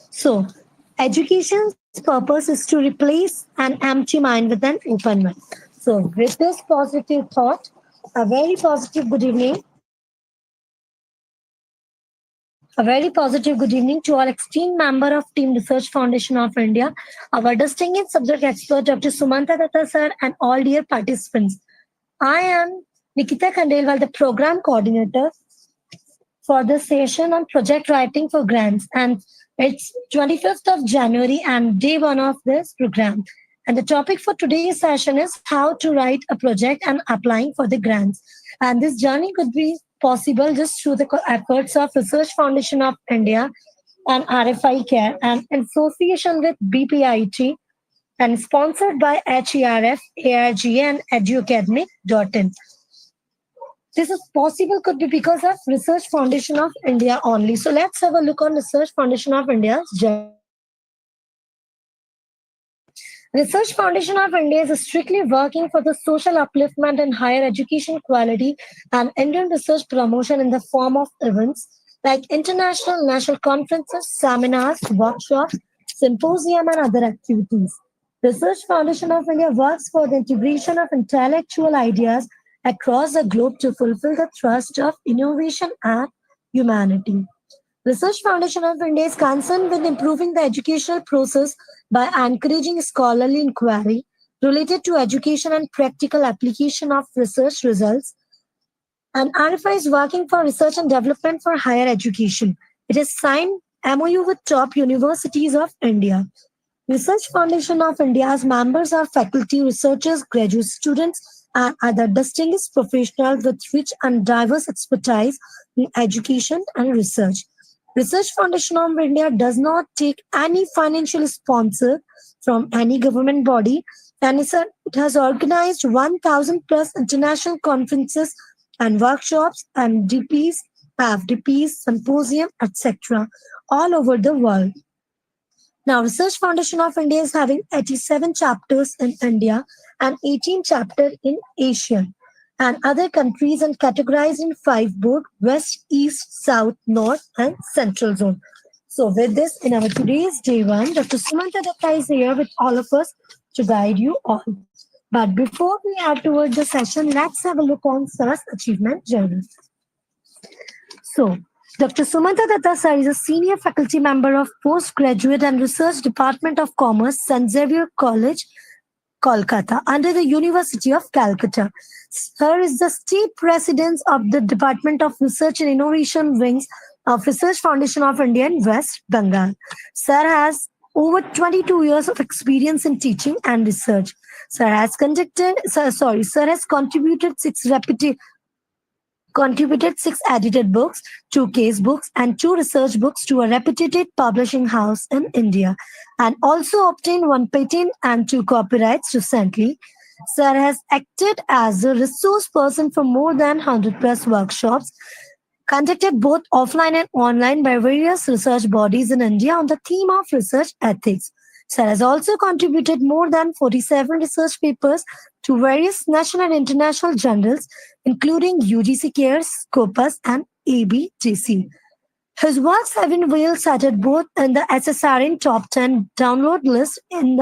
So, education's purpose is to replace an empty mind with an open one. So, with this positive thought, a very positive good evening. A very positive good evening to our esteemed member of Team Research Foundation of India, our distinguished subject expert Dr. Sumanta Datta sir, and all dear participants. I am Nikita Khandelwal, the program coordinator for this session on project writing for grants. And it's 25th of January and day one of this program. And the topic for today's session is how to write a project and applying for the grants. And this journey could be possible just through the efforts of Research Foundation of India and RFI-CARE and in association with BPIT and sponsored by HERF, ARG and eduacademic.in. This is possible could be because of Research Foundation of India only. So let's have a look on Research Foundation of India's journey. Research Foundation of India is strictly working for the social upliftment and higher education quality and Indian research promotion in the form of events like international national conferences, seminars, workshops, symposium, and other activities. Research Foundation of India works for the integration of intellectual ideas across the globe to fulfill the thrust of innovation and humanity. Research Foundation of India is concerned with improving the educational process by encouraging scholarly inquiry related to education and practical application of research results. And RFI is working for research and development for higher education. It has signed MOU with top universities of India. Research Foundation of India's members are faculty, researchers, graduate students, and other distinguished professionals with rich and diverse expertise in education and research. Research Foundation of India does not take any financial sponsor from any government body, and it has organized 1,000 plus international conferences and workshops and DPs, FDPs, symposium, etc. all over the world. Now, Research Foundation of India is having 87 chapters in India and 18 chapters in Asia and other countries and categorized in 5 board: West, East, South, North, and Central Zone. So, with this, in our today's day one, Dr. Sumanta Datta is here with all of us to guide you all. But before we head towards the session, let's have a look on Sir's achievement journey. So, Dr. Sumanta Datta sir is a senior faculty member of Postgraduate and Research Department of Commerce, St. Xavier College, Kolkata, under the University of Calcutta. Sir is the state president of the Department of Research and Innovation Wings of Research Foundation of India in West Bengal. Sir has over 22 years of experience in teaching and research. Sir has contributed contributed 6 edited books, 2 case books, and 2 research books to a reputed publishing house in India, and also obtained 1 patent and 2 copyrights recently. Sir has acted as a resource person for more than 100 plus workshops, conducted both offline and online by various research bodies in India on the theme of research ethics. Sir has also contributed more than 47 research papers to various national and international journals, including UGC CARE, Scopus, and ABGC. His works have been well cited both in the SSRN top 10 download list and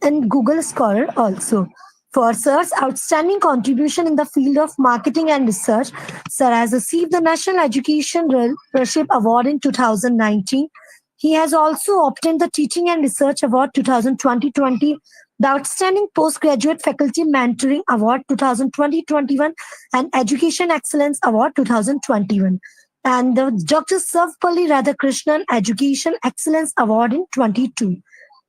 in Google Scholar also. For Sir's outstanding contribution in the field of marketing and research, Sir has received the National Education Leadership Award in 2019. He has also obtained the Teaching and Research Award 2020, the Outstanding Postgraduate Faculty Mentoring Award 2020-21, and Education Excellence Award 2021, and the Dr. Sarvepalli Radhakrishnan Education Excellence Award in 22.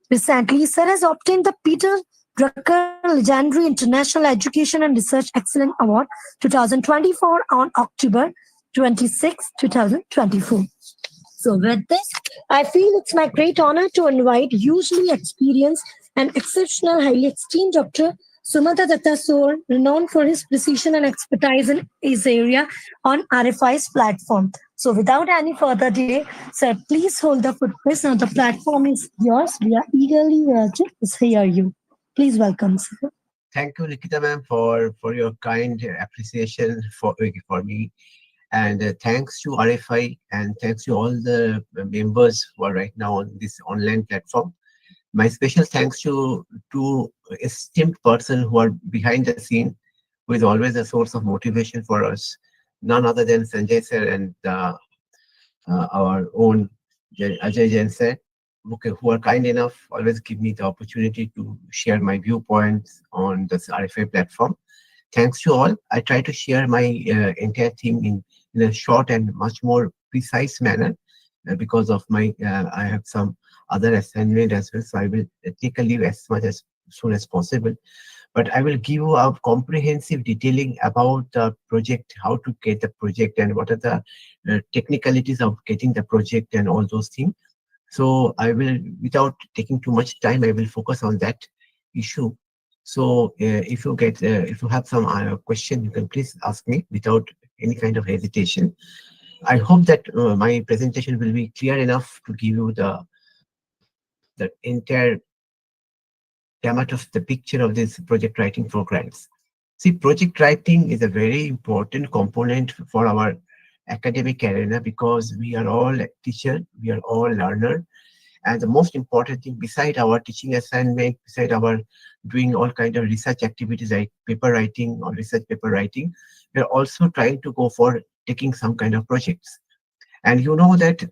Recently, Sir has obtained the Peter Drucker Legendary International Education and Research Excellence Award 2024 on October 26, 2024. So with this, I feel it's my great honor to invite hugely experienced and exceptional, highly esteemed Dr. Sumanta Datta sir, renowned for his precision and expertise in his area on RFI's platform. So without any further delay, sir, please hold the footprint. Now the platform is yours. We are eagerly waiting to hear you. Please welcome, sir. Thank you, Nikita ma'am, for your kind appreciation for me. And thanks to RFI and thanks to all the members who are right now on this online platform. My special thanks to two esteemed person who are behind the scene, who is always a source of motivation for us. None other than Sanjay sir and our own Ajay Jain sir, okay, who are kind enough always give me the opportunity to share my viewpoints on this RFA platform. Thanks to all, I try to share my entire thing in a short and much more precise manner because of my, I have some other assignment as well, so I will take a leave as much as soon as possible. But I will give you a comprehensive detailing about the project, how to get the project, and what are the technicalities of getting the project and all those things. So I will, without taking too much time, I will focus on that issue. So if you have some question, you can please ask me without any kind of hesitation. I hope that my presentation will be clear enough to give you the entire gamut of the picture of this project writing programs. See, project writing is a very important component for our academic arena because we are all teacher, we are all learner, and the most important thing beside our teaching assignment, beside our doing all kind of research activities like paper writing or research paper writing, we are also trying to go for taking some kind of projects. And you know that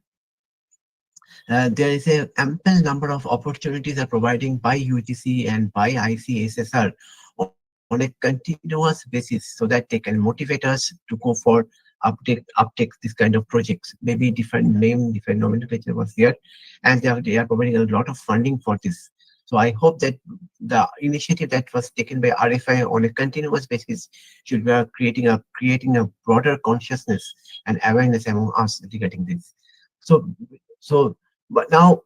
there is a ample number of opportunities are providing by UGC and by ICSSR on a continuous basis so that they can motivate us to go for uptake this kind of projects. Maybe different name, different nomenclature was there, and they are providing a lot of funding for this. So I hope that the initiative that was taken by RFI on a continuous basis should be creating a broader consciousness and awareness among us regarding this. So so but now,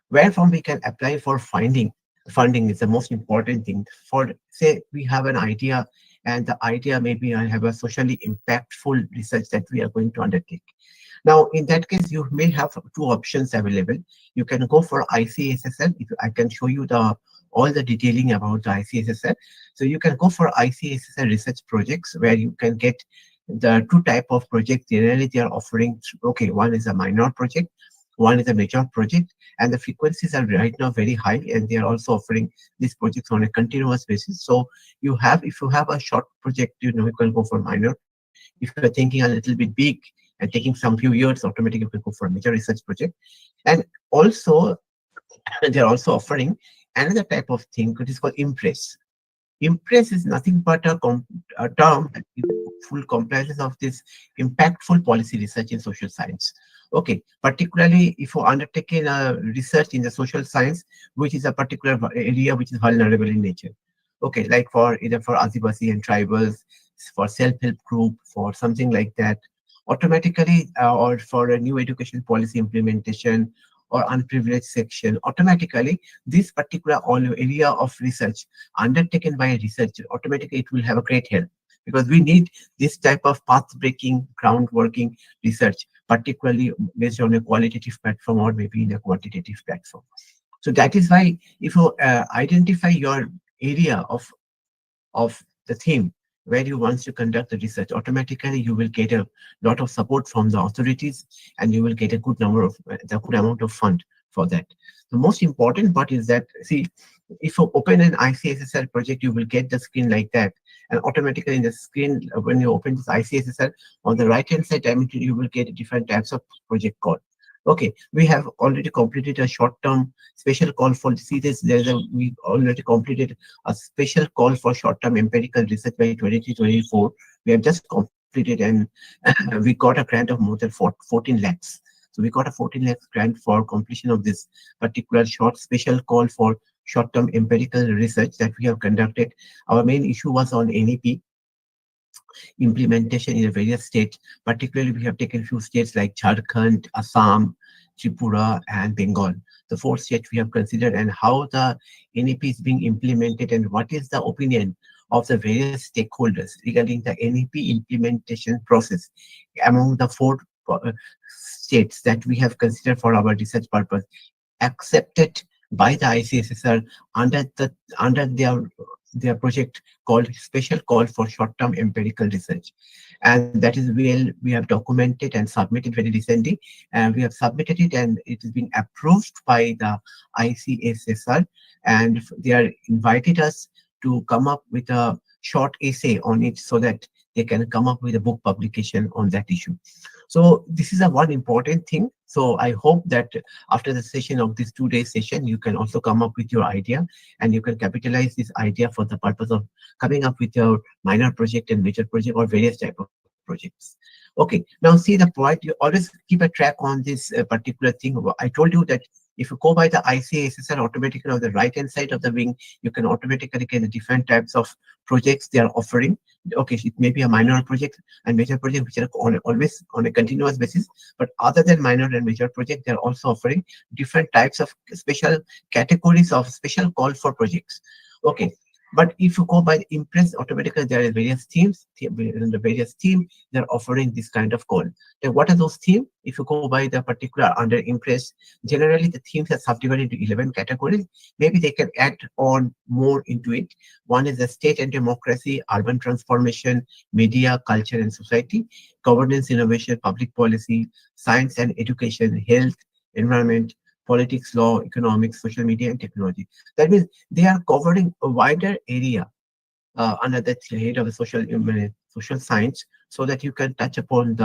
where from we can apply for finding funding is the most important thing. For say we have an idea, and the idea maybe I have a socially impactful research that we are going to undertake. Now, in that case, you may have two options available. You can go for ICSSL. If I can show you the all the detailing about the ICSSL. So you can go for ICSSL research projects where you can get the two type of projects. Generally, they are offering, okay, one is a minor project, one is a major project, and the frequencies are right now very high, and they are also offering these projects on a continuous basis. So you have, if you have a short project, you can go for minor. If you're thinking a little bit big and taking some few years, automatically you can go for a major research project. And also, they're also offering another type of thing, which is called impress. Impress is nothing but a term that gives full comprises of this impactful policy research in social science. Okay, particularly if you're undertaking a research in the social science, which is a particular area which is vulnerable in nature. Okay, like for either for Adivasi and tribals, for self-help group, for something like that, automatically, or for a new education policy implementation or unprivileged section, automatically this particular all area of research undertaken by a researcher, automatically it will have a great help because we need this type of path-breaking, groundworking research, particularly based on a qualitative platform or maybe in a quantitative platform. So that is why if you identify your area of the theme where you want to conduct the research, automatically you will get a lot of support from the authorities and you will get a good number of the good amount of fund for that. The most important part is that, see, if you open an ICSSR project, you will get the screen like that. And automatically in the screen, when you open this ICSSR, on the right hand side, I mean, you will get different types of project code. Okay, we have already completed a short-term special call for, see this, we already completed a special call for short-term empirical research by 2024. We have just completed and we got a grant of more than 14 lakhs. So we got a 14 lakhs grant for completion of this particular short special call for short-term empirical research that we have conducted. Our main issue was on NEP implementation in the various states. Particularly, we have taken few states like Jharkhand, Assam, Tripura, and Bengal. The four states we have considered and how the NEP is being implemented and what is the opinion of the various stakeholders regarding the NEP implementation process among the four states that we have considered for our research purpose, accepted by the ICSSR under their their project called Special Call for Short-Term Empirical Research. And that is we have documented and submitted very recently. And we have submitted it and it has been approved by the ICSSR. And they are invited us to come up with a short essay on it so that they can come up with a book publication on that issue. So this is a one important thing. So I hope that after the session of this 2 day session, you can also come up with your idea and you can capitalize this idea for the purpose of coming up with your minor project and major project or various type of projects. Okay, now see the point. You always keep a track on this particular thing. I told you that if you go by the ICASSR automatically on the right hand side of the wing, you can automatically get the different types of projects they are offering. Okay, it may be a minor project and major project which are always on a continuous basis, but other than minor and major project, they are also offering different types of special categories of special call for projects. Okay, but if you go by the Impress, automatically there are various themes. In the various theme, they're offering this kind of call. Then what are those themes? If you go by the particular under Impress, generally the themes are subdivided into 11 categories. Maybe they can add on more into it. One is the state and democracy, urban transformation, media, culture and society, governance, innovation, public policy, science and education, health, environment, politics, law, economics, social media, and technology. That means they are covering a wider area under the head of the social science, so that you can touch upon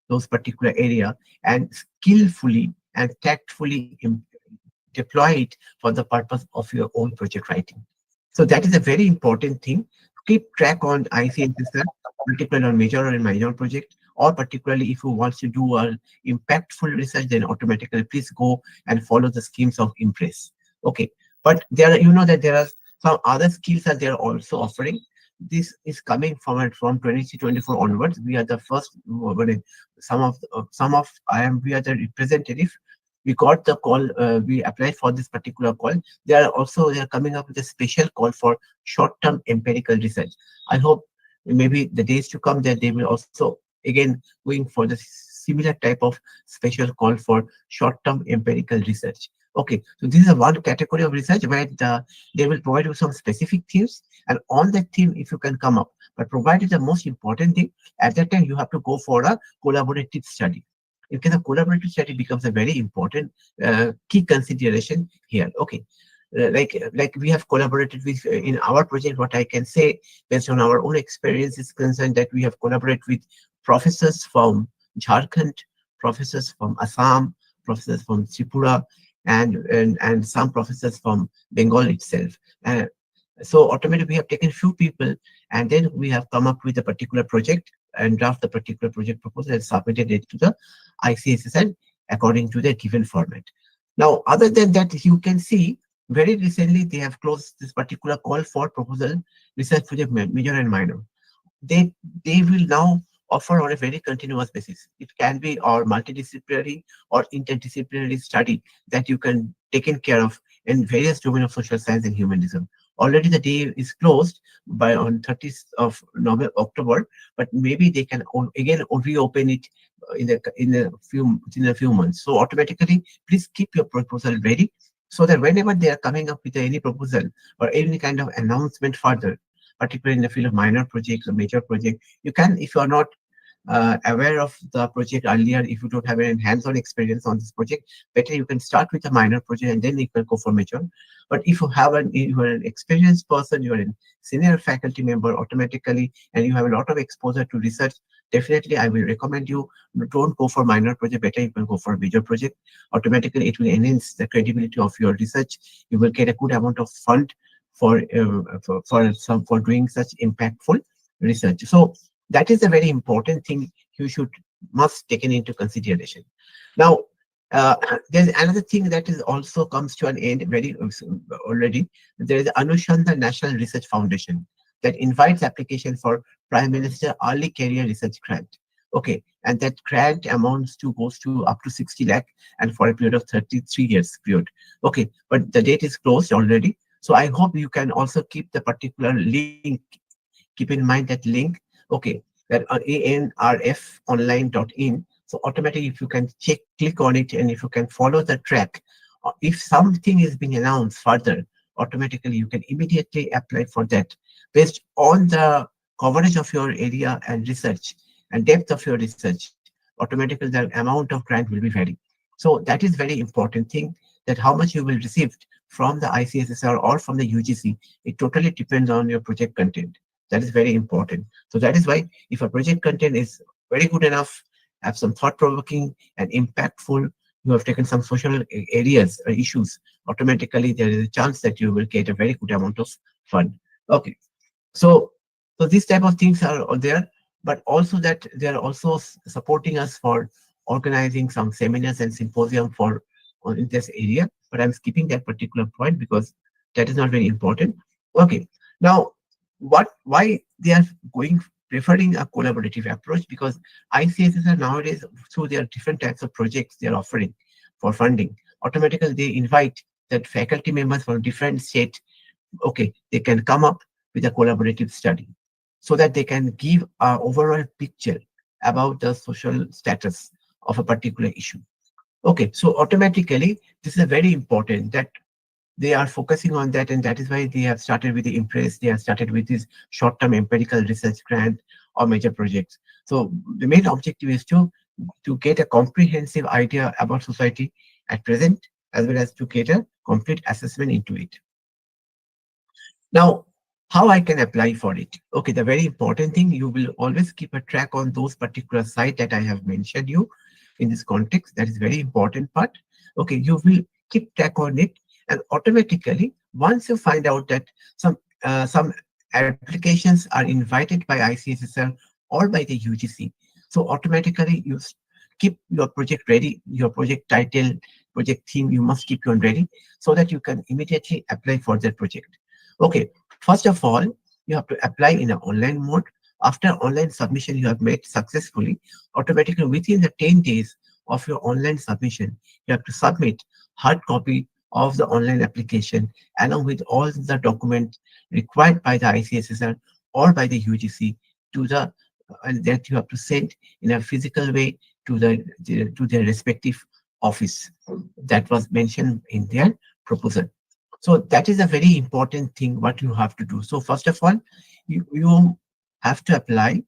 those particular area and skillfully and tactfully deploy it for the purpose of your own project writing. So that is a very important thing. Keep track on ICSSR, particularly on major and minor project, or particularly if you want to do a impactful research, then automatically please go and follow the schemes of Impress. Okay, but there are, you know that there are some other skills that they are also offering. This is coming from 2024 onwards. We are the first. Some of I am. We are the representative. We got the call. We applied for this particular call. They are coming up with a special call for short-term empirical research. I hope maybe the days to come that they will also again going for the similar type of special call for short-term empirical research. Okay, so this is one category of research where they will provide you some specific themes, and on that theme, if you can come up, but provided the most important thing, at that time you have to go for a collaborative study. In case of collaborative study becomes a very important key consideration here. Okay, like we have collaborated with in our project. What I can say based on our own experience is concerned that we have collaborated with professors from Jharkhand, professors from Assam, professors from Tripura, and some professors from Bengal itself. So automatically we have taken few people and then we have come up with a particular project and draft the particular project proposal and submitted it to the ICSSR according to the given format. Now, other than that, you can see very recently they have closed this particular call for proposal research project major and minor. They will now offer on a very continuous basis. It can be our multidisciplinary or interdisciplinary study that you can taken care of in various domains of social science and humanism. Already the day is closed by on 30th of October, but maybe they can again reopen it in a few months. So automatically, please keep your proposal ready so that whenever they are coming up with any proposal or any kind of announcement further, particularly in the field of minor projects or major project, you can, if you are not aware of the project earlier, if you don't have any hands-on experience on this project, better you can start with a minor project and then you can go for major. But if you are an experienced person, you are a senior faculty member automatically, and you have a lot of exposure to research, definitely I will recommend you don't go for minor project, better you can go for a major project. Automatically it will enhance the credibility of your research. You will get a good amount of fund for doing such impactful research. So that is a very important thing you must taken into consideration. Now, there's another thing that is also comes to an end very already. There is Anushanda National Research Foundation that invites application for Prime Minister Early Career Research Grant. Okay, and that grant goes to up to 60 lakh and for a period of 33 years period. Okay, but the date is closed already. So I hope you can also keep the particular link. Keep in mind that link. Okay, that anrfonline.in. So automatically, if you can click on it, and if you can follow the track, if something is being announced further, automatically you can immediately apply for that based on the coverage of your area and research and depth of your research. Automatically the amount of grant will be vary. So that is very important thing, that how much you will receive from the ICSSR or from the UGC. It totally depends on your project content. That is very important. So that is why if a project content is very good enough, have some thought provoking and impactful, you have taken some social areas or issues, automatically there is a chance that you will get a very good amount of fund. Okay. So, so these type of things are there, but also that they are also supporting us for organizing some seminars and symposium for in this area. But I'm skipping that particular point because that is not very important. Okay. Now, why they are going preferring a collaborative approach? Because ICSs are nowadays through their different types of projects they are offering for funding. Automatically, they invite that faculty members from different state. Okay, they can come up with a collaborative study so that they can give an overall picture about the social status of a particular issue. Okay, so automatically this is very important that they are focusing on that, and that is why they have started with the Impress. They have started with this short-term empirical research grant or major projects. So the main objective is to get a comprehensive idea about society at present, as well as to get a complete assessment into it. Now, how I can apply for it? Okay, the very important thing, you will always keep a track on those particular sites that I have mentioned you in this context. That is very important part. Okay, you will keep track on it, and automatically, once you find out that some applications are invited by ICSSR or by the UGC, so automatically you keep your project ready, your project title, project theme, you must keep on ready so that you can immediately apply for that project. Okay, first of all, you have to apply in an online mode. After online submission you have made successfully, automatically within the 10 days of your online submission, you have to submit hard copy of the online application along with all the documents required by the ICSSR or by the UGC to the and that you have to send in a physical way to to their respective office that was mentioned in their proposal. So that is a very important thing what you have to do. So first of all, you have to apply,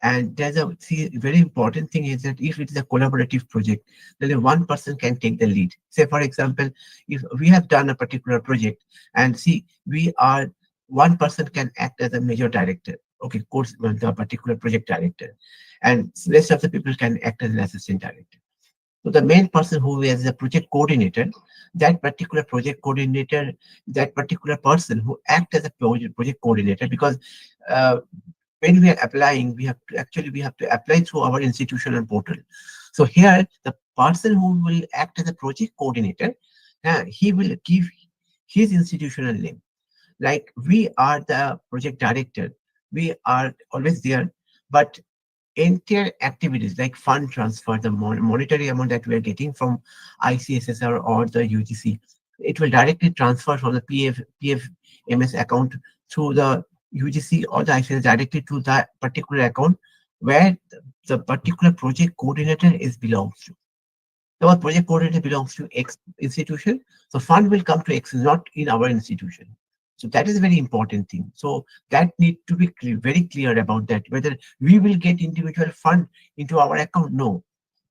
and there's a very important thing is that if it is a collaborative project, then one person can take the lead. Say for example, if we have done a particular project and see we are one person can act as a major director, okay, course the particular project director, and rest of the people can act as an assistant director. So the main person who is the project coordinator, that particular project coordinator, that particular person who act as a project coordinator, because uh, when we are applying, we have to apply through our institutional portal. So here, the person who will act as a project coordinator, he will give his institutional name. Like we are the project director, we are always there, but entire activities like fund transfer, the monetary amount that we are getting from ICSSR or the UGC, it will directly transfer from the PFMS account to the UGC or the ICSSR directly to that particular account where the particular project coordinator is belongs to. Our project coordinator belongs to X institution, so fund will come to X, not in our institution. So that is a very important thing. So that need to be very clear about that. Whether we will get individual fund into our account, no,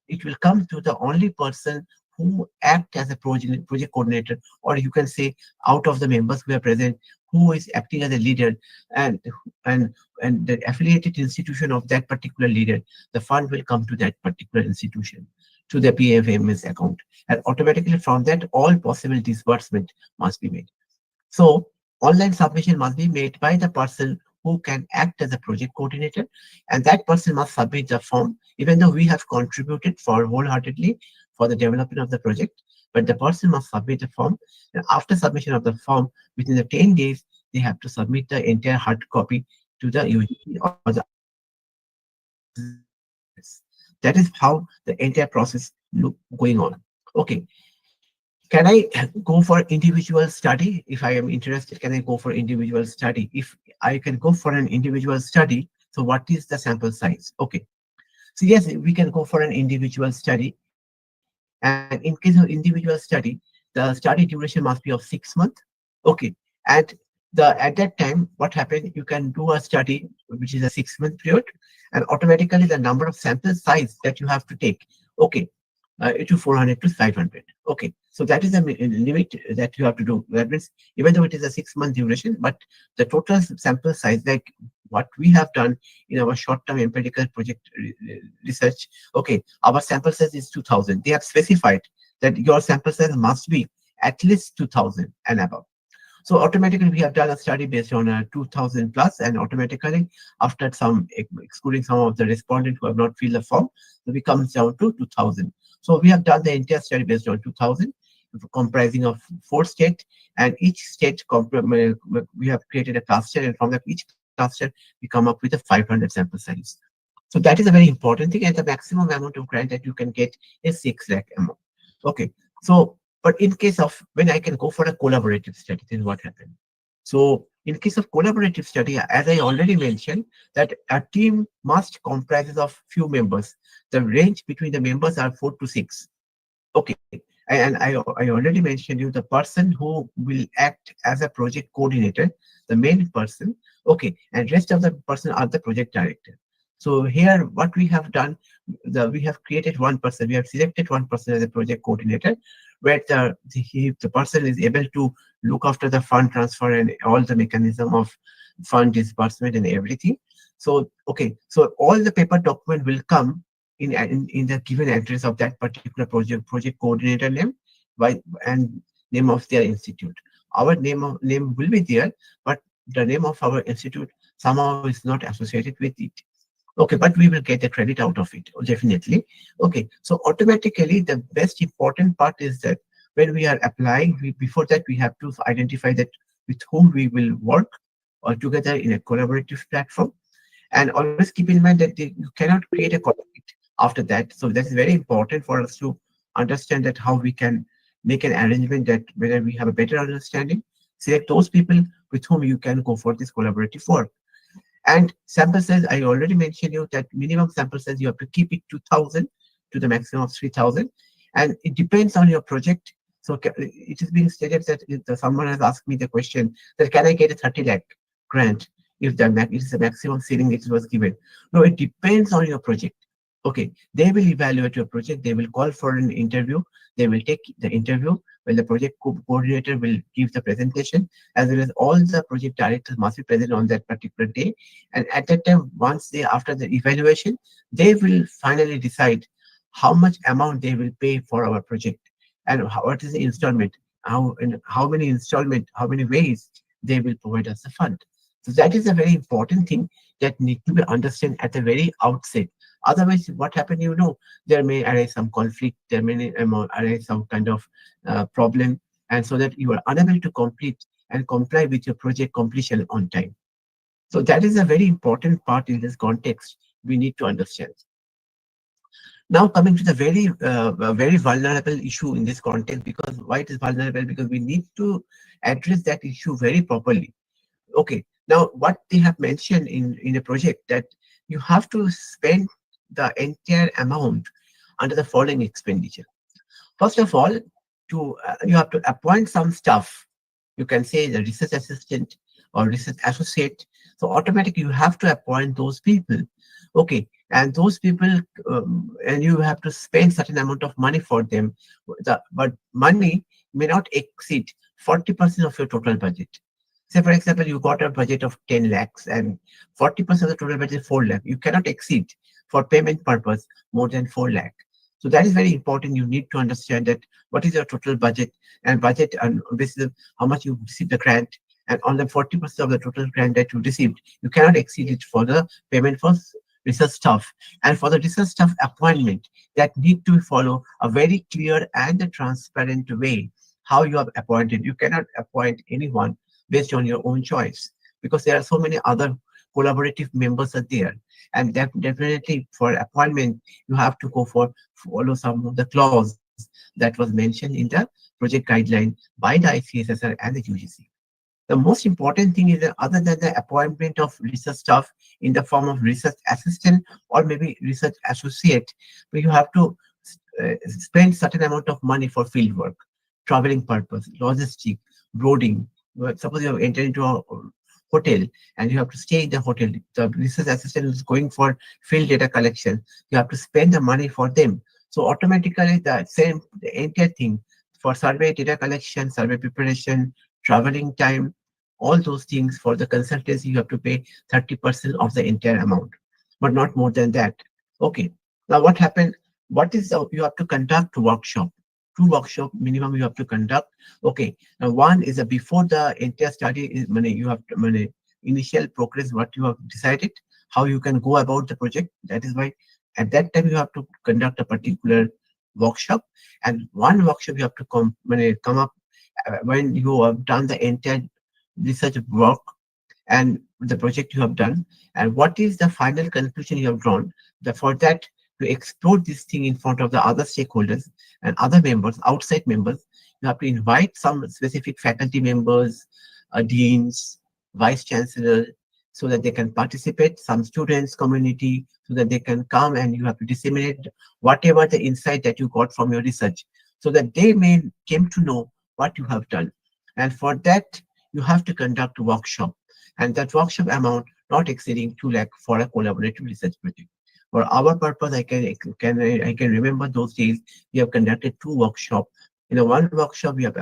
it will come to the only person who act as a project coordinator, or you can say out of the members who are present, who is acting as a leader, and and and the affiliated institution of that particular leader, the fund will come to that particular institution, to the PFMS account, and automatically from that all possible disbursement must be made. So online submission must be made by the person who can act as a project coordinator, and that person must submit the form, even though we have contributed for wholeheartedly for the development of the project. But the person must submit the form, and after submission of the form, within the 10 days, they have to submit the entire hard copy to the UGC or the that is how the entire process look going on. Okay, can I go for individual study? If I am interested, can I go for individual study? If I can go for an individual study, so what is the sample size? Okay, so yes, we can go for an individual study. And in case of individual study, the study duration must be of 6 months. Okay. And at that time, what happened? You can do a study which is a 6 month period, and automatically the number of sample size that you have to take. Okay, to 400 to 500. Okay, so that is the limit that you have to do. That means even though it is a 6 month duration, but the total sample size, like what we have done in our short-term empirical project research, okay, our sample size is 2000. They have specified that your sample size must be at least 2000 and above. So automatically we have done a study based on 2000 plus, and automatically after some excluding some of the respondents who have not filled the form, so we comes down to 2000. So we have done the entire study based on 2000, comprising of 4 states, and each state we have created a cluster, and from that each cluster we come up with a 500 sample size. So that is a very important thing, and the maximum amount of grant that you can get is 6 lakh amount. Okay, so but in case of when I can go for a collaborative study, then what happened? So in case of collaborative study, as I already mentioned, that a team must comprises of few members. The range between the members are 4 to 6. Okay, and I already mentioned you the person who will act as a project coordinator, the main person. Okay, and rest of the person are the project director. So here, what we have done, we have created one person. We have selected one person as a project coordinator, where the person is able to look after the fund transfer and all the mechanism of fund disbursement and everything. So okay, so all the paper document will come in the given address of that particular project coordinator name by and name of their institute. Our name will be there, but the name of our institute somehow is not associated with it. Okay, but we will get the credit out of it, definitely. Okay, so automatically the best important part is that when we are applying, before that we have to identify that with whom we will work or together in a collaborative platform. And always keep in mind that you cannot create a conflict after that. So that is very important for us to understand that how we can make an arrangement that whether we have a better understanding, select those people with whom you can go for this collaborative work. And sample size, I already mentioned you that minimum sample size you have to keep it 2000 to the maximum of 3000, and it depends on your project. So it is being stated that if someone has asked me the question that can I get a 30 lakh grant if it is the maximum ceiling it was given. No, it depends on your project. Okay, they will evaluate your project. They will call for an interview. They will take the interview when the project coordinator will give the presentation, as well as all the project directors must be present on that particular day. And at that time, after the evaluation, they will finally decide how much amount they will pay for our project and what is the installment, how many installment, how many ways they will provide us the fund. So that is a very important thing that need to be understood at the very outset. Otherwise, what happen, there may arise some conflict, there may arise some kind of problem, and so that you are unable to complete and comply with your project completion on time. So that is a very important part in this context we need to understand. Now coming to the very vulnerable issue in this context, because why it is vulnerable? Because we need to address that issue very properly. Okay, now what they have mentioned in the project that you have to spend the entire amount under the following expenditure. First of all, you have to appoint some staff. You can say the research assistant or research associate. So automatically you have to appoint those people. Okay, and those people, and you have to spend certain amount of money for them. But money may not exceed 40% of your total budget. Say, for example, you got a budget of 10 lakhs and 40% of the total budget is 4 lakh. You cannot exceed for payment purpose more than 4 lakh. So that is very important. You need to understand that what is your total budget and this is how much you receive the grant, and on the 40% of the total grant that you received, you cannot exceed it for the payment for research staff. And for the research staff appointment, that need to follow a very clear and a transparent way how you are appointed. You cannot appoint anyone based on your own choice, because there are so many other collaborative members are there, and that definitely for appointment you have to follow some of the clause that was mentioned in the project guideline by the ICSSR and the UGC. The most important thing is that other than the appointment of research staff in the form of research assistant or maybe research associate, but you have to spend certain amount of money for field work, traveling purpose, logistic, roading, suppose you have entered into a hotel and you have to stay in the hotel. The research assistant is going for field data collection. You have to spend the money for them. So automatically the entire thing for survey data collection, survey preparation, traveling time, all those things for the consultancy, you have to pay 30% of the entire amount, but not more than that. Okay. Now what happened? What is you have to conduct workshop. Two workshop minimum you have to conduct. Okay. Now one is before the entire study is money. You have to money initial progress what you have decided how you can go about the project. That is why at that time you have to conduct a particular workshop, and one workshop you have to come up when you have done the entire research work and the project you have done, and what is the final conclusion you have drawn. For that, to explore this thing in front of the other stakeholders and other members, outside members, you have to invite some specific faculty members, deans, vice chancellor, so that they can participate, some students, community, so that they can come, and you have to disseminate whatever the insight that you got from your research, so that they may came to know what you have done. And for that, you have to conduct a workshop, and that workshop amount not exceeding 2 lakh for a collaborative research project. For our purpose, I can remember those days we have conducted two workshops. In a one workshop, we have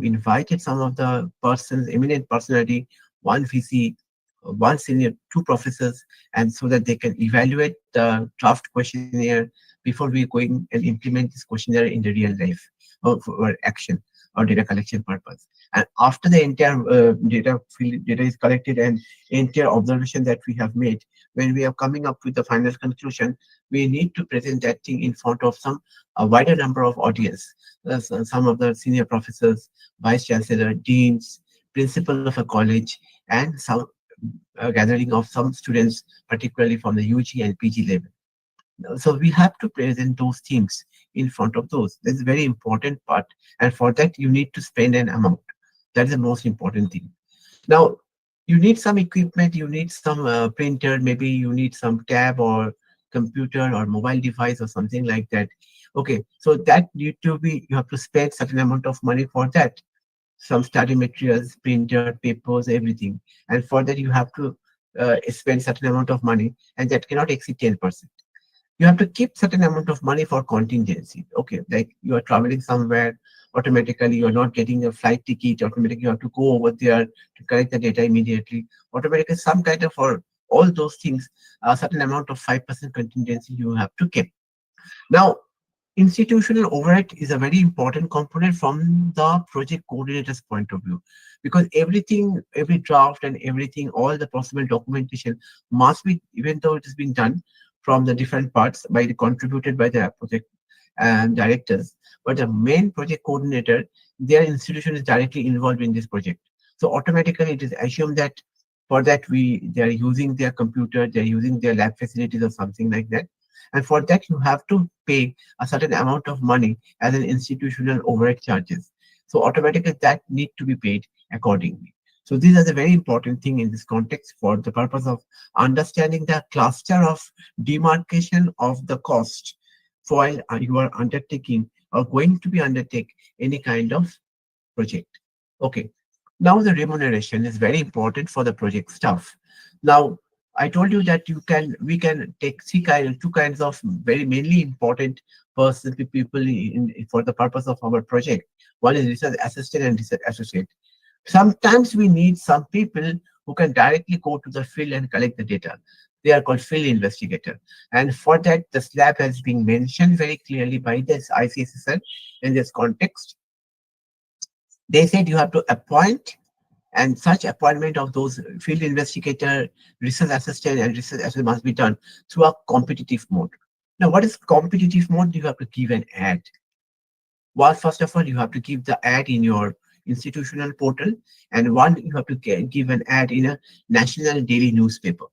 invited some of the persons, eminent personality, one VC, one senior, two professors, and so that they can evaluate the draft questionnaire before we going and implement this questionnaire in the real life or for action or data collection purpose. And after the entire data is collected and entire observation that we have made, when we are coming up with the final conclusion, we need to present that thing in front of some a wider number of audience, some of the senior professors, vice chancellor, deans, principal of a college, and some gathering of some students, particularly from the UG and PG level. So we have to present those things in front of those. That's a very important part. And for that, you need to spend an amount. That is the most important thing. Now, you need some equipment, you need some printer, maybe you need some tab or computer or mobile device or something like that. Okay, so that need to be, you have to spend certain amount of money for that. Some study materials, printer, papers, everything. And for that, you have to spend certain amount of money, and that cannot exceed 10%. You have to keep certain amount of money for contingency. Okay, like you are traveling somewhere, automatically you are not getting a flight ticket, automatically you have to go over there to collect the data immediately. Automatically, some kind of for all those things, a certain amount of 5% contingency you have to keep. Now, institutional overhead is a very important component from the project coordinator's point of view, because everything, every draft and everything, all the possible documentation must be, even though it has been done from the different parts by the contributed by the project and directors, but the main project coordinator, their institution is directly involved in this project. So automatically it is assumed that for that they are using their computer, they are using their lab facilities or something like that. And for that you have to pay a certain amount of money as an institutional overhead charges. So automatically that need to be paid accordingly. So these are the very important thing in this context for the purpose of understanding the cluster of demarcation of the cost while you are undertaking or going to be undertake any kind of project. Okay. Now the remuneration is very important for the project staff. Now I told you that we can take two kinds of very mainly important person people for the purpose of our project. One is research assistant and research associate. Sometimes we need some people who can directly go to the field and collect the data. They are called field investigator. And for that, the SLAB has been mentioned very clearly by this ICSSR in this context. They said you have to appoint, and such appointment of those field investigator, research assistant, and research assistant must be done through a competitive mode. Now, what is competitive mode? You have to give an ad. Well, first of all, you have to give the ad in your institutional portal, and one you have to give an ad in a national daily newspaper,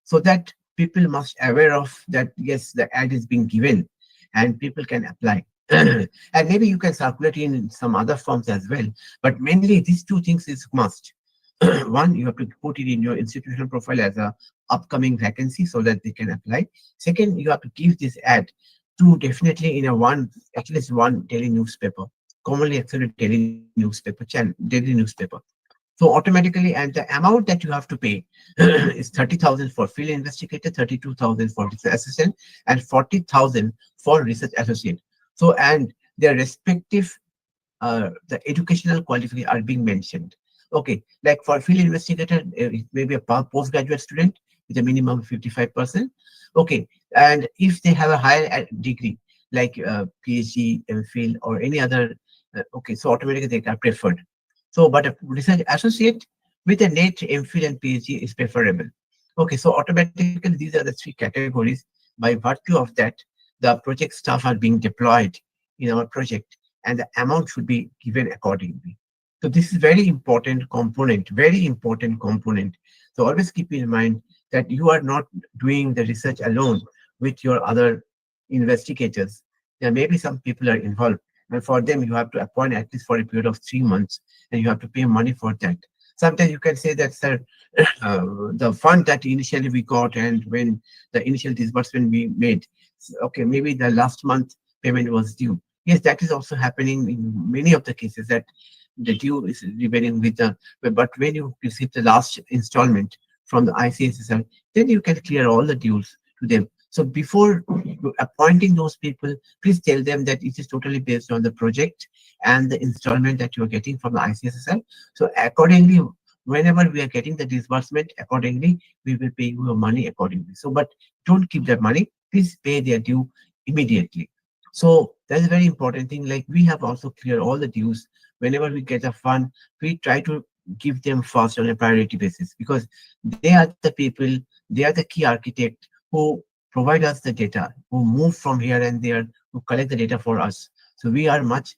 so that people must aware of that. Yes, the ad is being given, and people can apply. And maybe you can circulate in some other forms as well. But mainly, these two things is must. One, you have to put it in your institutional profile as a upcoming vacancy so that they can apply. Second, you have to give this ad to definitely in a one, at least one daily newspaper. commonly accepted daily newspaper channel, daily newspaper. So automatically, and the amount that you have to pay is 30,000 for field investigator, 32,000 for research assistant, and 40,000 for research associate. So, and their respective the educational qualifications are being mentioned. Okay, like for field investigator, it may be a postgraduate student with a minimum of 55%. Okay, and if they have a higher degree like PhD, MPhil, or any other, okay, so automatically they are preferred. So, but a research associate with a NET, MPhil, and PhD is preferable. Okay, so automatically these are the three categories. By virtue of that, the project staff are being deployed in our project, and the amount should be given accordingly. So this is very important component, very important component. So always keep in mind that you are not doing the research alone with your other investigators. There may be some people are involved, and for them you have to appoint at least for a period of 3 months, and you have to pay money for that. Sometimes you can say that, sir, the fund that initially we got and when the initial disbursement we made, okay, maybe the last month payment was due. Yes, that is also happening in many of the cases that the due is remaining with the, but when you receive the last installment from the ICSSR, then you can clear all the dues to them. So before appointing those people, please tell them that it is totally based on the project and the installment that you are getting from the ICSSR. So accordingly, whenever we are getting the disbursement, accordingly, we will pay you your money accordingly. So, but don't keep that money. Please pay their due immediately. So that's a very important thing. Like we have also cleared all the dues. Whenever we get a fund, we try to give them first on a priority basis because they are the people, they are the key architect who provide us the data, who move from here and there, who collect the data for us. So we are much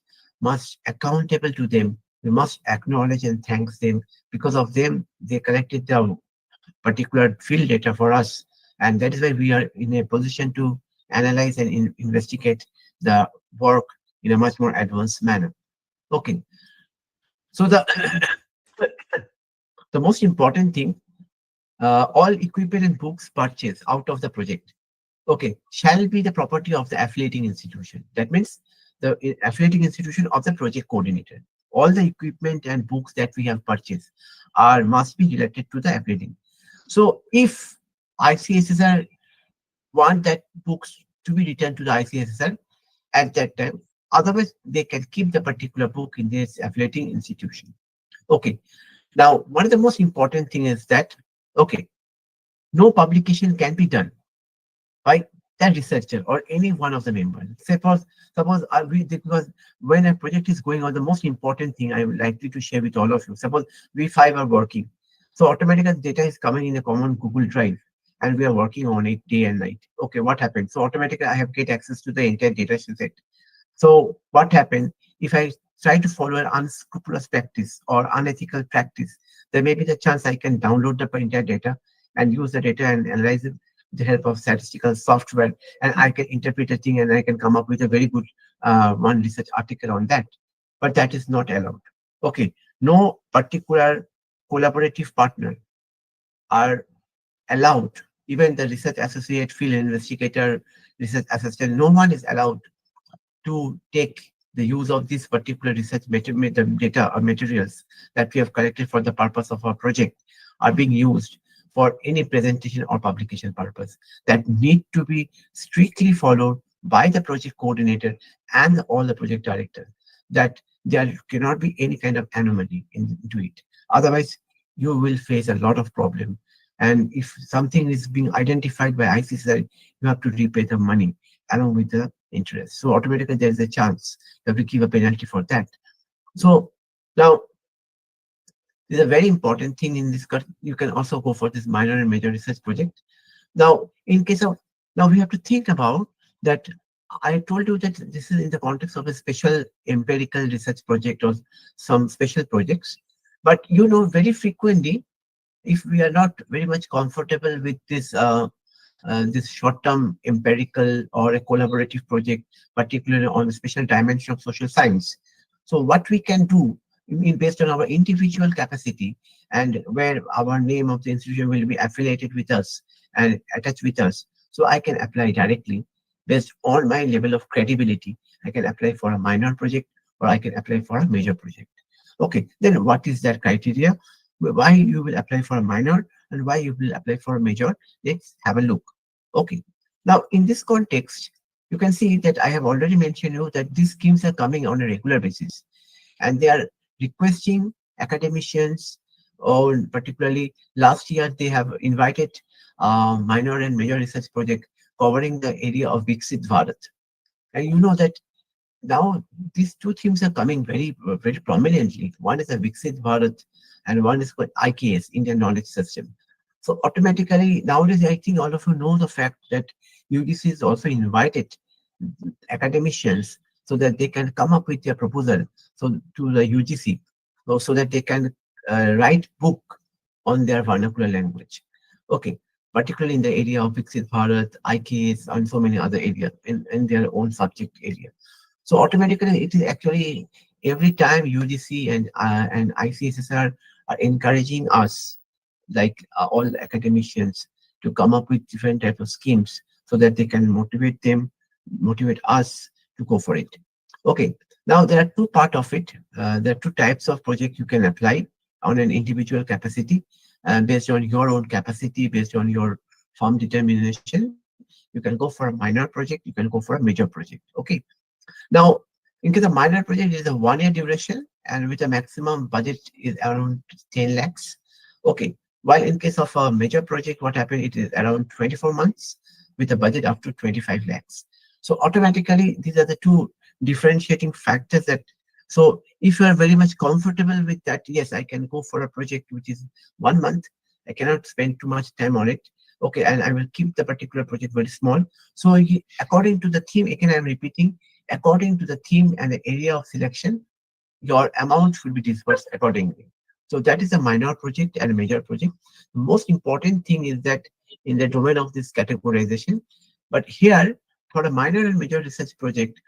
accountable to them. We must acknowledge and thank them. Because of them, they collected the particular field data for us. And that is why we are in a position to analyze and investigate the work in a much more advanced manner. Okay, so the the most important thing, all equipment and books purchased out of the project, okay, shall be the property of the affiliating institution. That means the affiliating institution of the project coordinator. All the equipment and books that we have purchased are must be related to the affiliating. So if ICSSR want that books to be returned to the ICSSR at that time, otherwise they can keep the particular book in this affiliating institution. Okay. Now, one of the most important thing is that, okay, no publication can be done by that researcher or any one of the members. Suppose because when a project is going on, the most important thing I would likely to share with all of you. Suppose we five are working, so automatically data is coming in a common Google Drive, and we are working on it day and night. Okay, what happens? So automatically I have get access to the entire data set. So what happens if I try to follow an unscrupulous practice or unethical practice? There may be the chance I can download the entire data and use the data and analyze it with the help of statistical software, and I can interpret a thing and I can come up with a very good one research article on that. But that is not allowed. Okay, no particular collaborative partner are allowed. Even the research associate, field investigator, research assistant, no one is allowed to take the use of this particular research data or materials that we have collected for the purpose of our project are being used for any presentation or publication purpose that need to be strictly followed by the project coordinator and all the project directors, that there cannot be any kind of anomaly into it. Otherwise, you will face a lot of problem. And if something is being identified by ICCI, you have to repay the money along with the interest. So automatically there is a chance you have to give a penalty for that. So now this is a very important thing in this. You can also go for this minor and major research project. Now, in case of, now we have to think about that. I told you that this is in the context of a special empirical research project or some special projects. But you know, very frequently, if we are not very much comfortable with this short-term empirical or a collaborative project, particularly on a special dimension of social science. So what we can do based on our individual capacity and where our name of the institution will be affiliated with us and attached with us. So I can apply directly based on my level of credibility. I can apply for a minor project or I can apply for a major project. Okay, then what is that criteria? Why you will apply for a minor and why you will apply for a major? Let's have a look. Okay, now in this context, you can see that I have already mentioned you that these schemes are coming on a regular basis, and they are requesting academicians, or particularly last year they have invited minor and major research project covering the area of Viksit Bharat. And you know that now these two themes are coming very prominently. One is the Viksit Bharat and one is called IKS, Indian Knowledge System. So automatically nowadays, I think all of you know the fact that UGC is also invited academicians so that they can come up with their proposal so to the UGC, so that they can write book on their vernacular language. Okay, particularly in the area of Viksit Bharat, IKS, and so many other areas in their own subject area. So automatically, it is actually every time UGC and ICSSR are encouraging us, like all academicians, to come up with different type of schemes so that they can motivate us to go for it. Okay. Now there are two part of it. There are two types of project you can apply on an individual capacity, based on your own capacity, based on your firm determination. You can go for a minor project. You can go for a major project. Okay. Now, in case of minor project, it is a 1 year duration and with a maximum budget is around 10 lakhs. Okay. While in case of a major project, what happened, it is around 24 months with a budget up to 25 lakhs. So automatically, these are the two differentiating factors that, so if you are very much comfortable with that, yes, I can go for a project which is 1 month. I cannot spend too much time on it. Okay. And I will keep the particular project very small. So according to the theme, again, I'm repeating, according to the theme and the area of selection, your amount should be dispersed accordingly. So that is a minor project and a major project. The most important thing is that in the domain of this categorization, but here for a minor and major research project,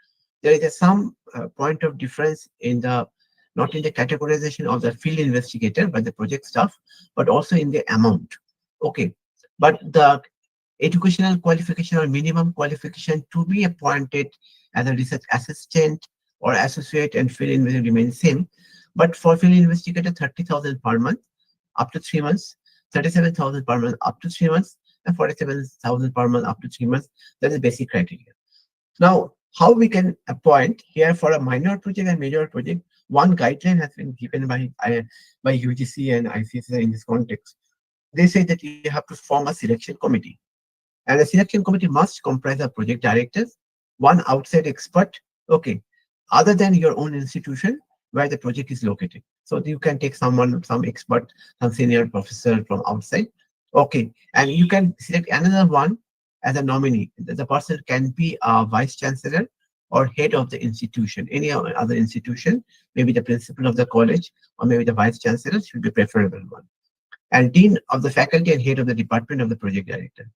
there is some point of difference in the, not in the categorization of the field investigator, but the project staff, but also in the amount. Okay. But the educational qualification or minimum qualification to be appointed as a research assistant or associate and field investigator remains same. But for field investigator, 30,000 per month up to 3 months, 37,000 per month up to 3 months, and 47,000 per month up to 3 months. That is basic criteria. Now, how we can appoint here for a minor project and major project? One guideline has been given by UGC and ICSI in this context. They say that you have to form a selection committee, and the selection committee must comprise of project directors, one outside expert, okay, other than your own institution where the project is located. So you can take someone, some expert, some senior professor from outside, okay, and you can select another one as a nominee. The person can be a vice chancellor or head of the institution, any other institution, maybe the principal of the college, or maybe the vice chancellor should be preferable one, and dean of the faculty and head of the department of the project director.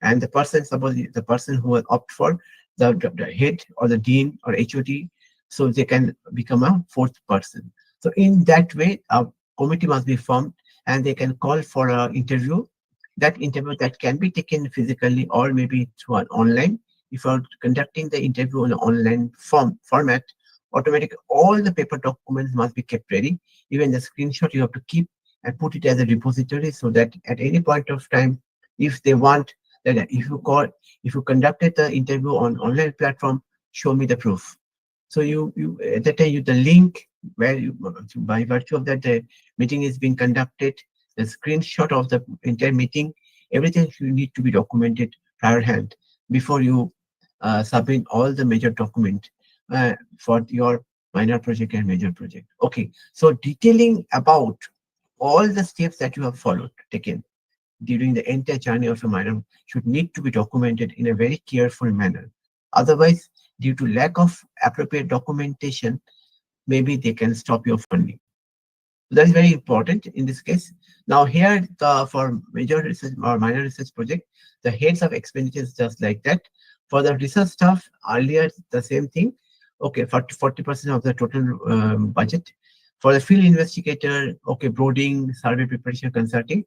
And the person, suppose the person who will opt for the head or the dean or HOD, so they can become a fourth person. So in that way, a committee must be formed and they can call for an interview. That interview that can be taken physically or maybe through an online. If you are conducting the interview in an online format, automatically all the paper documents must be kept ready. Even the screenshot you have to keep and put it as a repository so that at any point of time, if they want that, if you conducted the interview on online platform, show me the proof. So you at that time, the link where you, by virtue of that the meeting is being conducted, the screenshot of the entire meeting, everything you need to be documented prior hand before you submit all the major document for your minor project and major project. Okay, so detailing about all the steps that you have taken during the entire journey of a minor should need to be documented in a very careful manner. Otherwise, due to lack of appropriate documentation, maybe they can stop your funding. That is very important in this case. Now here, for major research or minor research project, the heads of expenditures just like that. For the research staff, earlier the same thing. Okay, 40% of the total budget. For the field investigator, okay, brooding, survey preparation, consulting,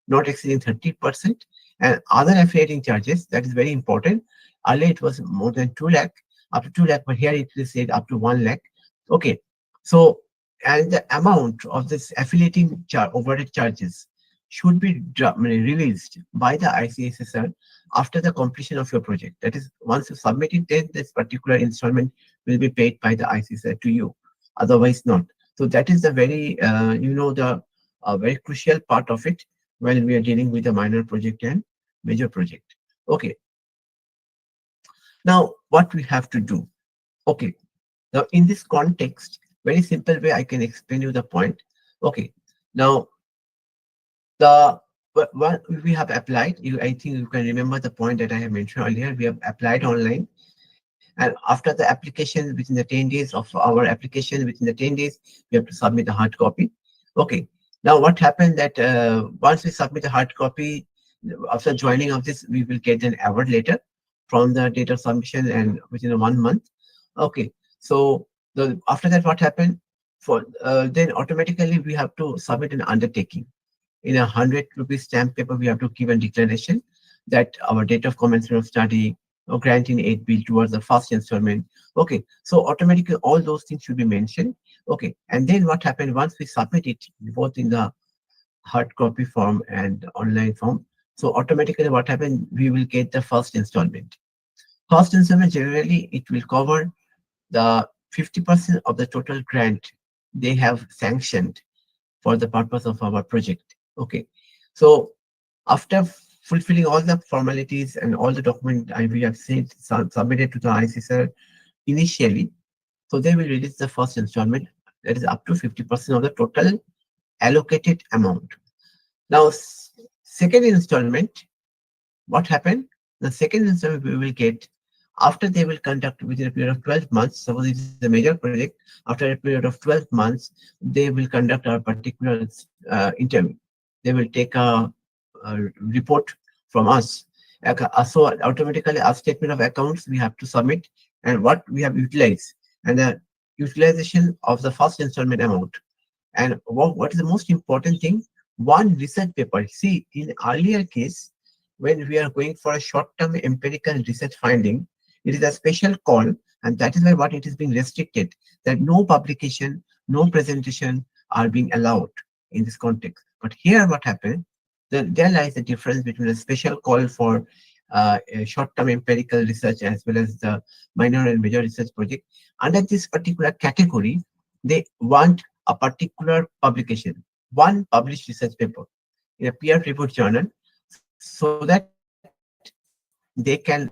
not exceeding 30%, and other affiliating charges, that is very important. Earlier it was more than 2 lakh, up to 2 lakh, but here it is said up to 1 lakh. Okay, so and the amount of this affiliating overhead charges should be released by the ICSSR after the completion of your project. That is, once you submit it, then this particular installment will be paid by the ICSSR to you. Otherwise, not. So that is the very the very crucial part of it when we are dealing with a minor project and major project. Okay, now what we have to do. Okay, now, in this context, very simple way I can explain you the point. Okay, now the what we have applied, I think you can remember the point that I have mentioned earlier. We have applied online, and after the application, within the 10 days of our application, within the 10 days, we have to submit the hard copy. Okay, now what happened that once we submit the hard copy, after joining of this, we will get an award letter from the date of submission and within a 1 month. Okay, so after that, what happened? For then automatically we have to submit an undertaking. In a 100 rupees stamp paper, we have to give a declaration that our date of commencement of study or granting aid bill towards the first installment. Okay, so automatically all those things should be mentioned. Okay, and then what happened once we submit it both in the hard copy form and online form? So automatically what happened? We will get the first installment. First installment generally it will cover the 50% of the total grant they have sanctioned for the purpose of our project. Okay, so after fulfilling all the formalities and all the document we have sent submitted to the ICSR initially, so they will release the first installment that is up to 50% of the total allocated amount. Now, second installment, what happened? The second installment we will get after they will conduct within a period of 12 months. Suppose it is a major project, after a period of 12 months, they will conduct a particular interview. They will take a report from us. So automatically, our statement of accounts we have to submit and what we have utilized and the utilization of the first installment amount. And what is the most important thing? One research paper. See, in earlier case, when we are going for a short-term empirical research finding, it is a special call, and that is why what it is being restricted, that no publication, no presentation are being allowed in this context. But here, what happened? There lies the difference between a special call for a short-term empirical research as well as the minor and major research project. Under this particular category, they want a particular publication, one published research paper in a peer-reviewed journal, so that they can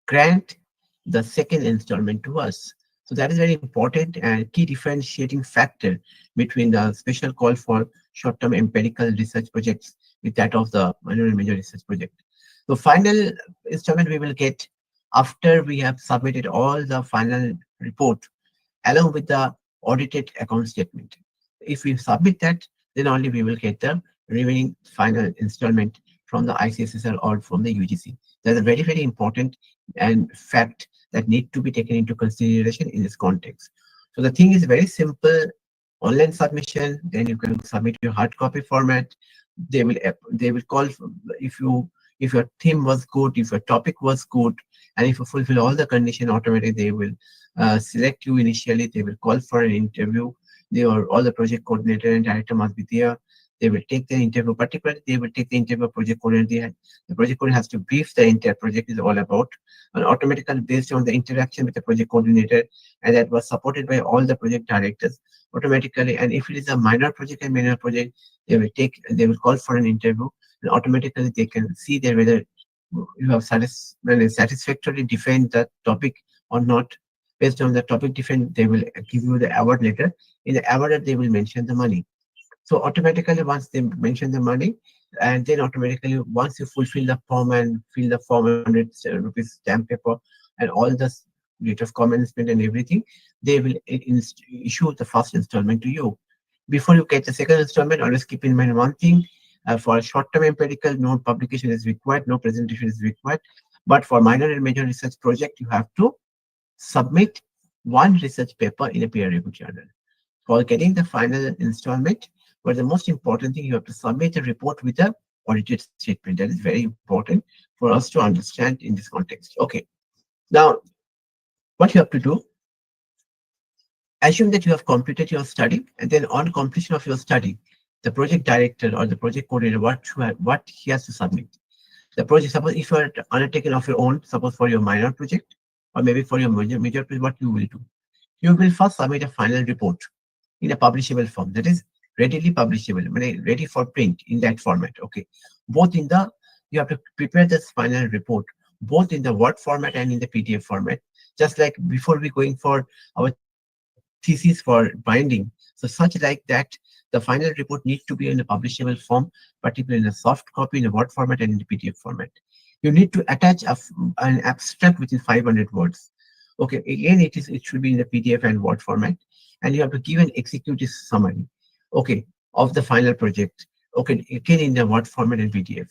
grant the second installment to us. So that is very important and key differentiating factor between the special call for short-term empirical research projects with that of the minor and major research project. The final installment we will get after we have submitted all the final report along with the audited account statement. If we submit that, then only we will get the remaining final installment from the ICSSR or from the UGC. That's a very, very important and fact that need to be taken into consideration in this context. So the thing is very simple. Online submission, then you can submit your hard copy format. They will call if you if your theme was good, if your topic was good, and if you fulfill all the condition, automatically they will select you initially. They will call for an interview. They are all the project coordinator and director must be there. They will take the interview. Particularly, they will take the interview of project coordinator. The project coordinator has to brief the entire project is all about, and automatically based on the interaction with the project coordinator, and that was supported by all the project directors automatically. And if it is a minor project and minor project, they will call for an interview, and automatically they can see there whether you have satisfactorily defined the topic or not. Based on the topic defined, they will give you the award letter. In the award letter, they will mention the money. So automatically, once they mention the money, and then automatically, once you fulfill the form and fill the form, 100 rupees stamp paper, and all the date of commencement and everything, they will issue the first installment to you. Before you get the second installment, always keep in mind one thing: for short-term empirical, no publication is required, no presentation is required. But for minor and major research project, you have to submit one research paper in a peer-reviewed journal for getting the final installment. But the most important thing, you have to submit a report with a audited statement. That is very important for us to understand in this context. Okay. Now, what you have to do, Assume that you have completed your study, and then on completion of your study, the project director or the project coordinator, what he has to submit. The project, suppose if you are undertaken of your own, suppose for your minor project, or maybe for your major project, what you will do? You will first submit a final report in a publishable form, that is readily publishable, ready for print in that format. Okay, both in the you have to prepare this final report both in the Word format and in the PDF format. Just like before we going for our thesis for binding, so such like that, the final report needs to be in a publishable form, particularly in a soft copy, in a Word format, and in the PDF format. You need to attach an abstract within 500 words. Okay, again, it should be in the PDF and Word format, and you have to give an executive summary, okay, of the final project. Okay, again in the Word format and PDF.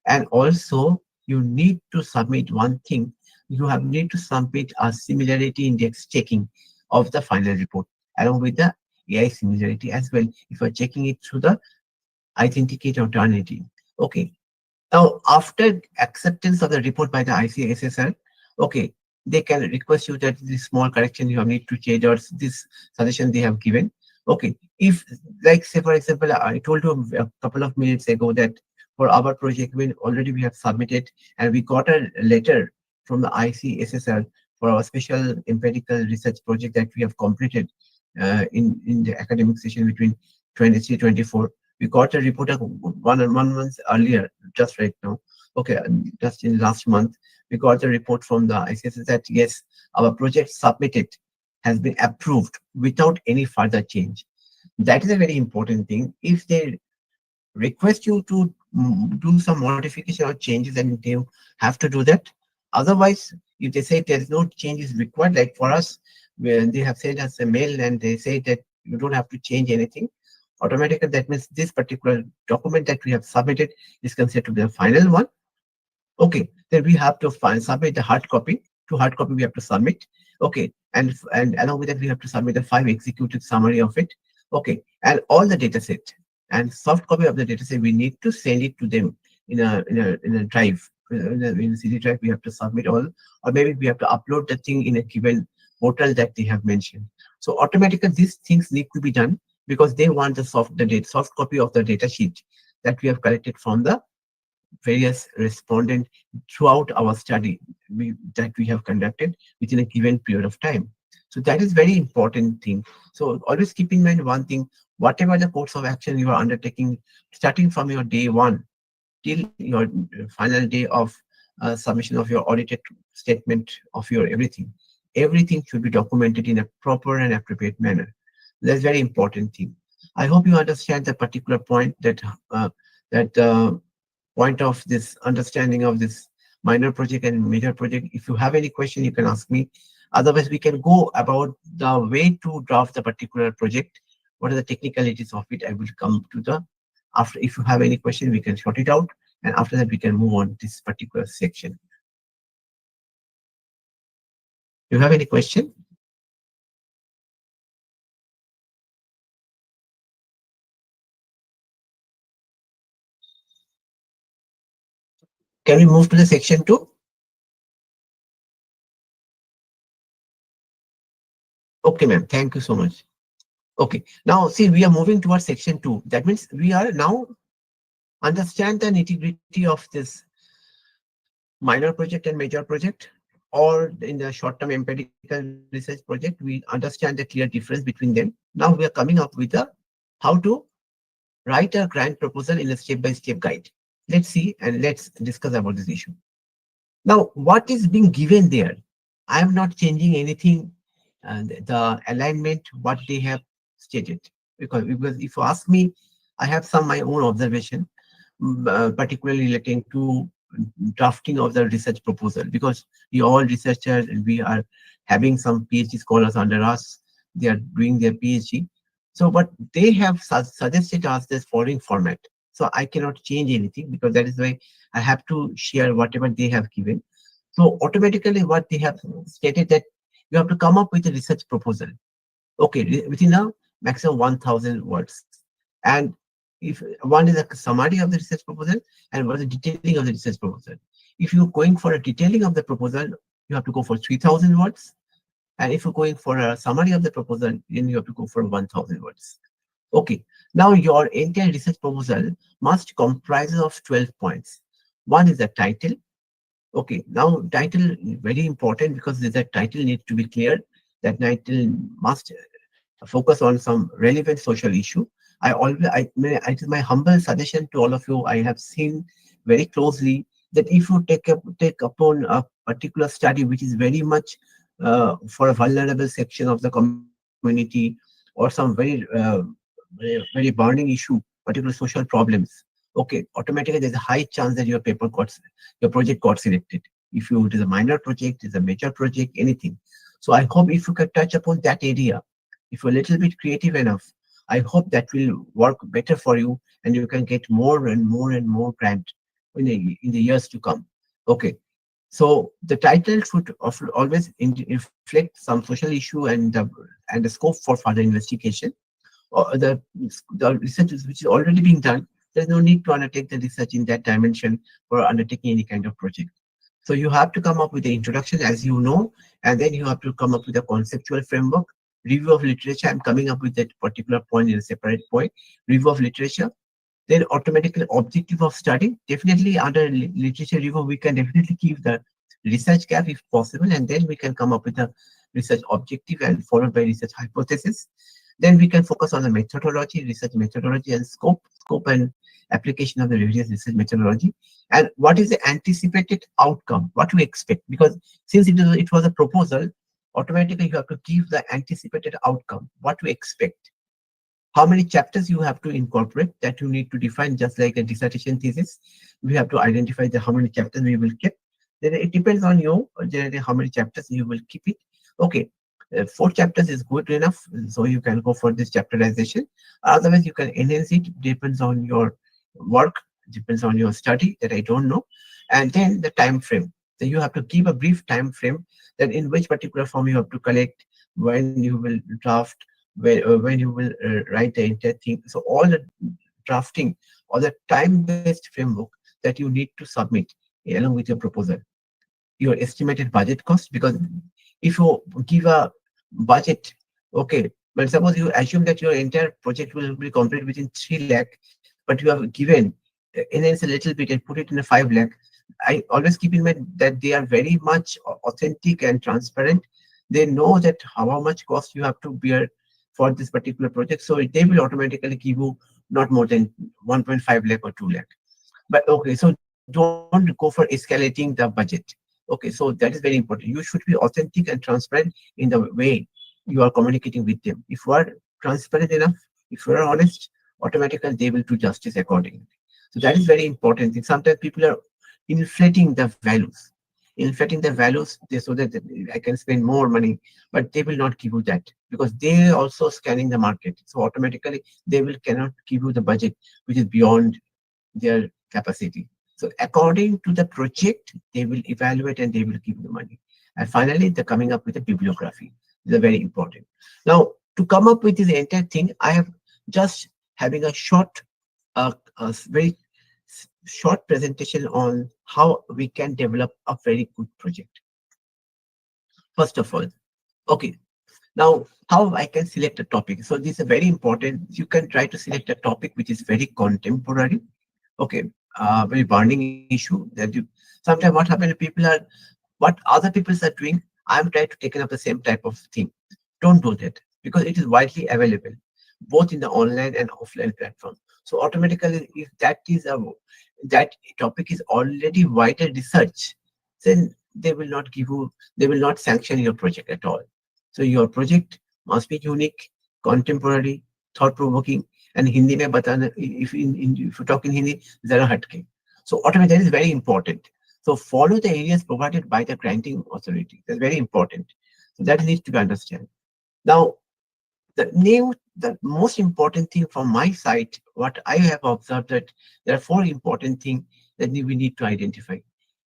And also, you need to submit one thing. You have need to submit a similarity index checking of the final report along with the AI similarity as well. If you're checking it through the authenticate alternate. Okay, now, after acceptance of the report by the ICSSR, okay, they can request you that this small correction you have need to change or this suggestion they have given. Okay, if like say for example, I told you a couple of minutes ago that for our project when already we have submitted and we got a letter from the ICSSR for our special empirical research project that we have completed in the academic session between 23-24. We got a report of 1 month earlier, just right now. Okay, just in last month, we got the report from the ICSS that yes, our project submitted has been approved without any further change. That is a very important thing. If they request you to do some modification or changes, and they have to do that. Otherwise, if they say there's no changes required, like for us, when they have sent us a mail and they say that you don't have to change anything, automatically that means this particular document that we have submitted is considered to be the final one. Okay, then we have to submit the hard copy. To hard copy we have to submit. Okay, and along with that we have to submit the 5 executed summary of it. Okay, and all the data set and soft copy of the data set we need to send it to them in a drive. In a CD drive we have to submit all, or maybe we have to upload the thing in a given portal that they have mentioned. So automatically these things need to be done because they want soft copy of the data sheet that we have collected from the various respondents throughout our study that we have conducted within a given period of time. So that is very important thing. So always keep in mind one thing, whatever the course of action you are undertaking, starting from your day one till your final day of submission of your audited statement of your everything should be documented in a proper and appropriate manner. That's very important thing. I hope you understand the particular point that point of this understanding of this minor project and major project. If you have any question, you can ask me. Otherwise, we can go about the way to draft the particular project. What are the technicalities of it? I will come to the after. If you have any question, we can sort it out, and after that, we can move on to this particular section. You have any question? Can we move to the section 2? Okay, ma'am. Thank you so much. Okay. Now, see, we are moving towards section 2. That means we are now understand the nitty-gritty of this minor project and major project, or in the short-term empirical research project, we understand the clear difference between them. Now we are coming up with the how to write a grant proposal in a step-by-step guide. Let's see and let's discuss about this issue. Now, what is being given there? I am not changing anything, the alignment, what they have stated. Because if you ask me, I have some my own observation, particularly relating to drafting of the research proposal, because we all researchers and we are having some PhD scholars under us, they are doing their PhD. So, but they have suggested us this following format. So I cannot change anything because that is why I have to share whatever they have given. So automatically what they have stated that you have to come up with a research proposal. Okay, within a maximum 1,000 words. And if one is a summary of the research proposal and what is the detailing of the research proposal. If you're going for a detailing of the proposal, you have to go for 3,000 words. And if you're going for a summary of the proposal, then you have to go for 1000 words. Okay. Now your entire research proposal must comprise of 12 points. One is the title. Okay. Now title is very important because the title needs to be clear. That title must focus on some relevant social issue. It is my humble suggestion to all of you. I have seen very closely that if you take upon a particular study which is very much for a vulnerable section of the community, or some very burning issue, particular social problems. Okay, automatically there's a high chance that your project got selected. If you it is a minor project, it's a major project, anything. So I hope if you can touch upon that area, if you're a little bit creative enough, I hope that will work better for you and you can get more and more and more grant in the years to come. Okay. So the title should always reflect some social issue and the scope for further investigation, or the research which is already being done. There's no need to undertake the research in that dimension for undertaking any kind of project. So you have to come up with the introduction, as you know, and then you have to come up with a conceptual framework, review of literature. I'm coming up with that particular point in a separate point. Review of literature, then automatically objective of study. Definitely under literature review, we can definitely keep the research gap if possible, and then we can come up with a research objective and followed by research hypothesis. Then we can focus on the methodology, research methodology and scope and application of the various research methodology. And what is the anticipated outcome, what we expect, because since it was a proposal, automatically you have to give the anticipated outcome, what we expect, how many chapters you have to incorporate, that you need to define, just like a dissertation thesis. We have to identify how many chapters we will keep. Then it depends on you, generally, how many chapters you will keep it. Okay, 4 chapters is good enough, so you can go for this chapterization. Otherwise, you can enhance it, depends on your work, depends on your study, that I don't know. And then the time frame. So you have to give a brief time frame that in which particular form you have to collect, when you will draft, when you will write the entire thing. So all the drafting or the time-based framework that you need to submit along with your proposal. Your estimated budget cost, because if you give a budget, okay, but suppose you assume that your entire project will be completed within 3 lakh, but you have given enhance a little bit and put it in a 5 lakh. I always keep in mind that they are very much authentic and transparent. They know that how much cost you have to bear for this particular project, so they will automatically give you not more than 1.5 lakh or 2 lakh. But okay, so don't go for escalating the budget. Okay, so that is very important. You should be authentic and transparent in the way you are communicating with them. If you are transparent enough, if you are honest, automatically they will do justice accordingly. So that is very important thing. Sometimes people are inflating the values, so that I can spend more money, but they will not give you that because they are also scanning the market. So automatically they will cannot give you the budget which is beyond their capacity. So according to the project, they will evaluate and they will give the money. And finally, they're coming up with a bibliography. These are very important. Now, to come up with this entire thing, I have just having a very short presentation on how we can develop a very good project. First of all, okay, now how I can select a topic. So this is very important. You can try to select a topic which is very contemporary. Okay, very burning issue that you sometimes what happens, people are what other people are doing, I'm trying to take up the same type of thing. Don't do that because it is widely available both in the online and offline platform. So automatically, if that topic is already widely researched, then they will not sanction your project at all. So your project must be unique, contemporary, thought provoking, and Hindi mein batana, if you talk in Hindi, zara hatke. So automatically that is very important. So follow the areas provided by the granting authority. That's very important. So that needs to be understood. Now, the most important thing from my side, what I have observed, that there are 4 important things that we need to identify.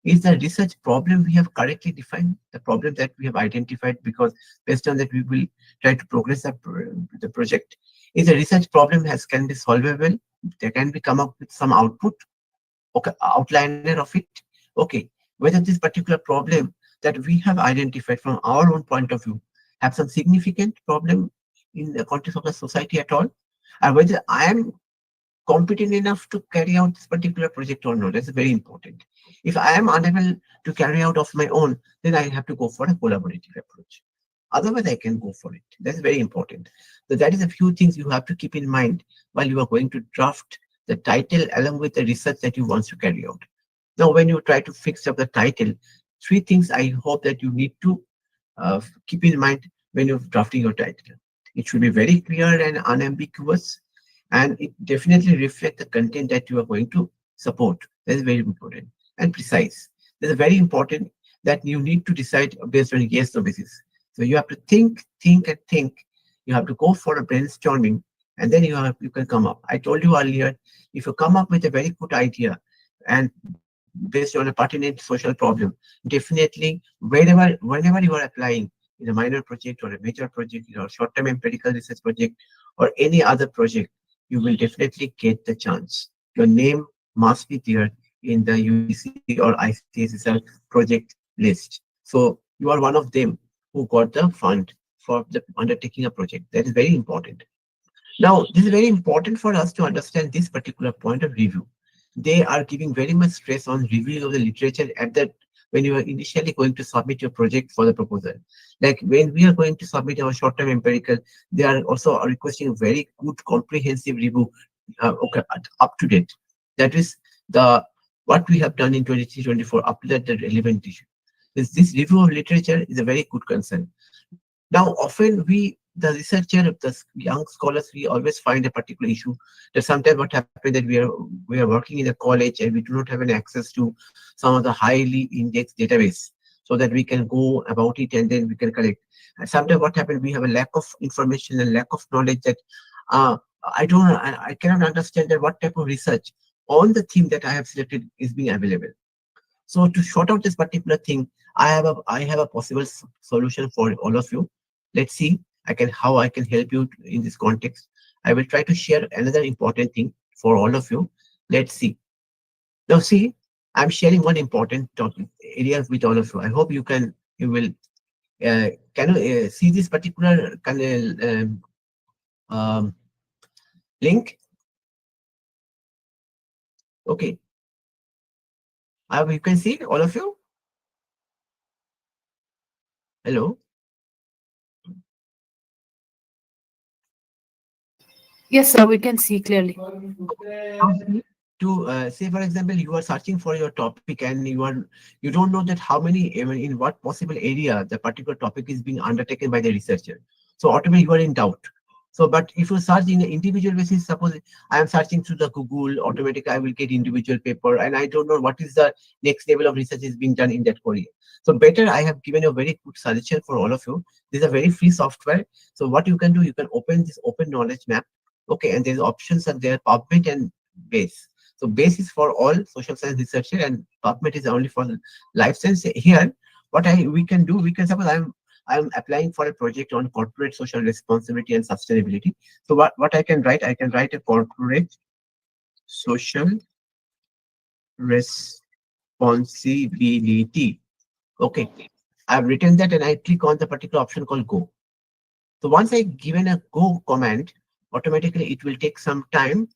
Is the research problem we have correctly defined, the problem that we have identified, because based on that we will try to progress the project. Is the research problem can be solvable? There can be come up with some output, okay, outliner of it. Okay, whether this particular problem that we have identified from our own point of view, have some significant problem in the context of the society at all, and whether I am competent enough to carry out this particular project or not. That's very important. If I am unable to carry out of my own, then I have to go for a collaborative approach. Otherwise, I can go for it. That's very important. So that is a few things you have to keep in mind while you are going to draft the title along with the research that you want to carry out. Now, when you try to fix up the title, three things I hope that you need to keep in mind when you're drafting your title. It should be very clear and unambiguous, and it definitely reflect the content that you are going to support. That is very important and precise. That is very important that you need to decide based on yes or basis. So you have to think, and think. You have to go for a brainstorming, and then you can come up. I told you earlier, if you come up with a very good idea and based on a pertinent social problem, definitely whenever you are applying in a minor project or a major project, short-term empirical research project or any other project, you will definitely get the chance. Your name must be there in the UGC or ICSSR project list. So you are one of them who got the fund for the undertaking a project. That is very important. Now, this is very important for us to understand this particular point of review. They are giving very much stress on reviewing of the literature at that when you are initially going to submit your project for the proposal. Like when we are going to submit our short-term empirical, they are also requesting a very good comprehensive review, okay, up to date. That is the what we have done in 23-24 up to that the relevant issue. This review of literature is a very good concern. Now, often the researcher, the young scholars, we always find a particular issue that sometimes what happens that we are working in a college and we do not have any access to some of the highly indexed database so that we can go about it and then we can collect. And sometimes what happens, we have a lack of information and lack of knowledge that uh, I cannot understand that what type of research on the theme that I have selected is being available. So to sort out this particular thing, I have a possible solution for all of you. Let's see how I can help you in this context. I will try to share another important thing for all of you. Let's see. Now see, I'm sharing one important topic area with all of you. I hope you will can you see this particular um, link? Okay, you can see it, all of you. Hello. Yes, sir, we can see clearly. Now, to say for example you are searching for your topic and you don't know that how many I mean, in what possible area the particular topic is being undertaken by the researcher, so automatically you are in doubt. So but if you search in an individual basis, suppose I am searching through the Google, automatically I will get individual paper and I don't know what is the next level of research is being done in that area. So better I have given a very good suggestion for all of you. This is a very free software. So what you can do, you can open this open knowledge map. Okay, and there's options are there, PubMed and base. So base is for all social science researcher and PubMed is only for the life science. Here, we can do, we can suppose I'm applying for a project on corporate social responsibility and sustainability. So what I can write a corporate social responsibility. Okay. I've written that and I click on the particular option called go. So once I given a go command, automatically it will take some time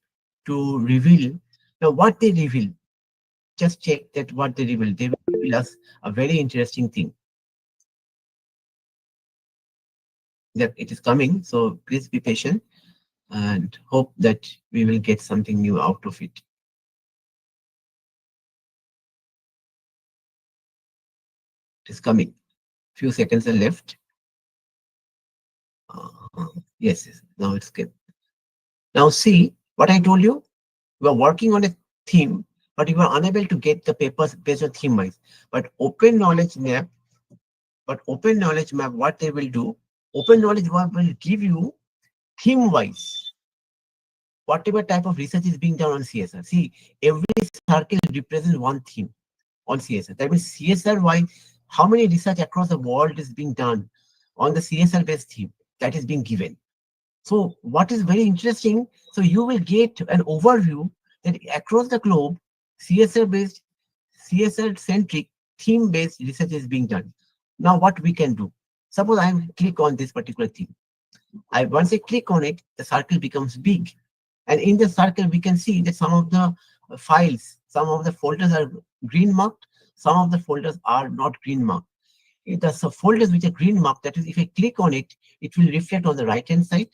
to reveal. Now what they reveal, just check that what they reveal. They will reveal us a very interesting thing. That it is coming. So please be patient and hope that we will get something new out of it. It is coming. Few seconds are left. Yes, now it's good. Now see what I told you. You are working on a theme, but you are unable to get the papers based on theme wise. But open knowledge map, what they will do, open knowledge map will give you theme wise whatever type of research is being done on CSR. See, every circle represents one theme on CSR. That means CSR wise, how many research across the world is being done on the CSR based theme that is being given. So what is very interesting, so you will get an overview that across the globe, CSR based, CSR centric, theme based research is being done. Now what we can do? Suppose I click on this particular thing. Once I click on it, the circle becomes big. And in the circle, we can see that some of the files, some of the folders are green marked, some of the folders are not green marked. The folders which are green marked, that is, if I click on it, it will reflect on the right hand side.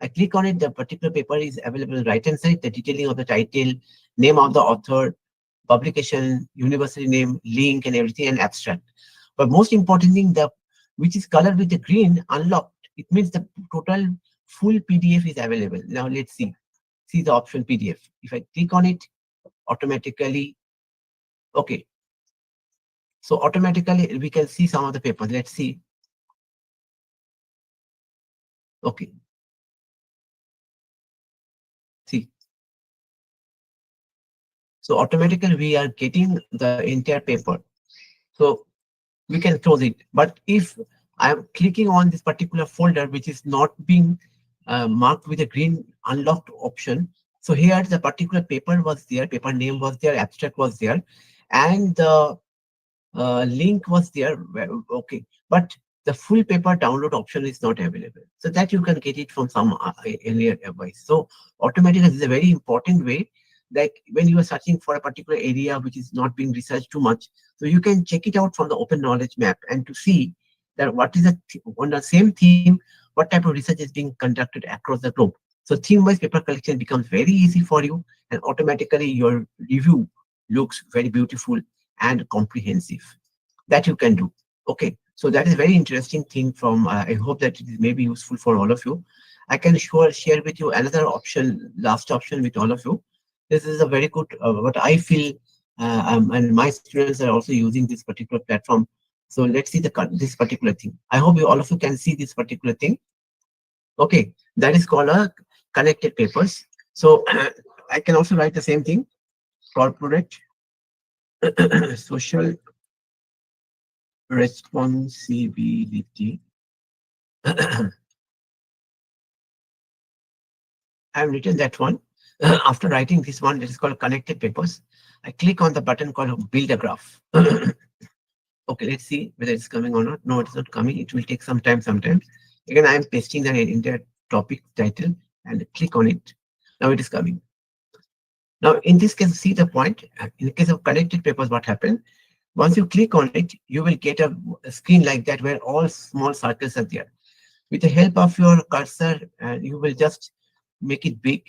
I click on it, the particular paper is available on the right hand side, the detailing of the title, name of the author, publication, university name, link, and everything, and abstract. But most important thing, the which is colored with the green unlocked, it means the total full PDF is available. Now let's see the option PDF. If I click on it, automatically, okay. So automatically we can see some of the papers. Let's see. Okay, see. So automatically we are getting the entire paper. So we can close it. But if I'm clicking on this particular folder, which is not being marked with a green unlocked option, so here the particular paper was there, paper name was there, abstract was there, and the link was there. Okay, but the full paper download option is not available. So that you can get it from some earlier advice. So automatically this is a very important way. Like when you are searching for a particular area which is not being researched too much, so you can check it out from the open knowledge map and to see that what is on the same theme, what type of research is being conducted across the globe. So theme-wise paper collection becomes very easy for you, and automatically your review looks very beautiful and comprehensive. That you can do. Okay, so that is very interesting thing from, I hope that it is maybe useful for all of you. I can share with you another option, last option with all of you. This is a very good, what I feel, and my students are also using this particular platform. So let's see this particular thing. I hope all of you can see this particular thing. Okay, that is called a connected papers. So I can also write the same thing, corporate social responsibility. I have written that one. After writing this one, that is called connected papers. I click on the button called build a graph. Okay, let's see whether it's coming or not. No, it's not coming. It will take some time sometimes. Again, I am pasting the entire topic title and click on it. Now it is coming. Now, in this case, see the point. In the case of connected papers, what happened? Once you click on it, you will get a screen like that where all small circles are there. With the help of your cursor, you will just make it big,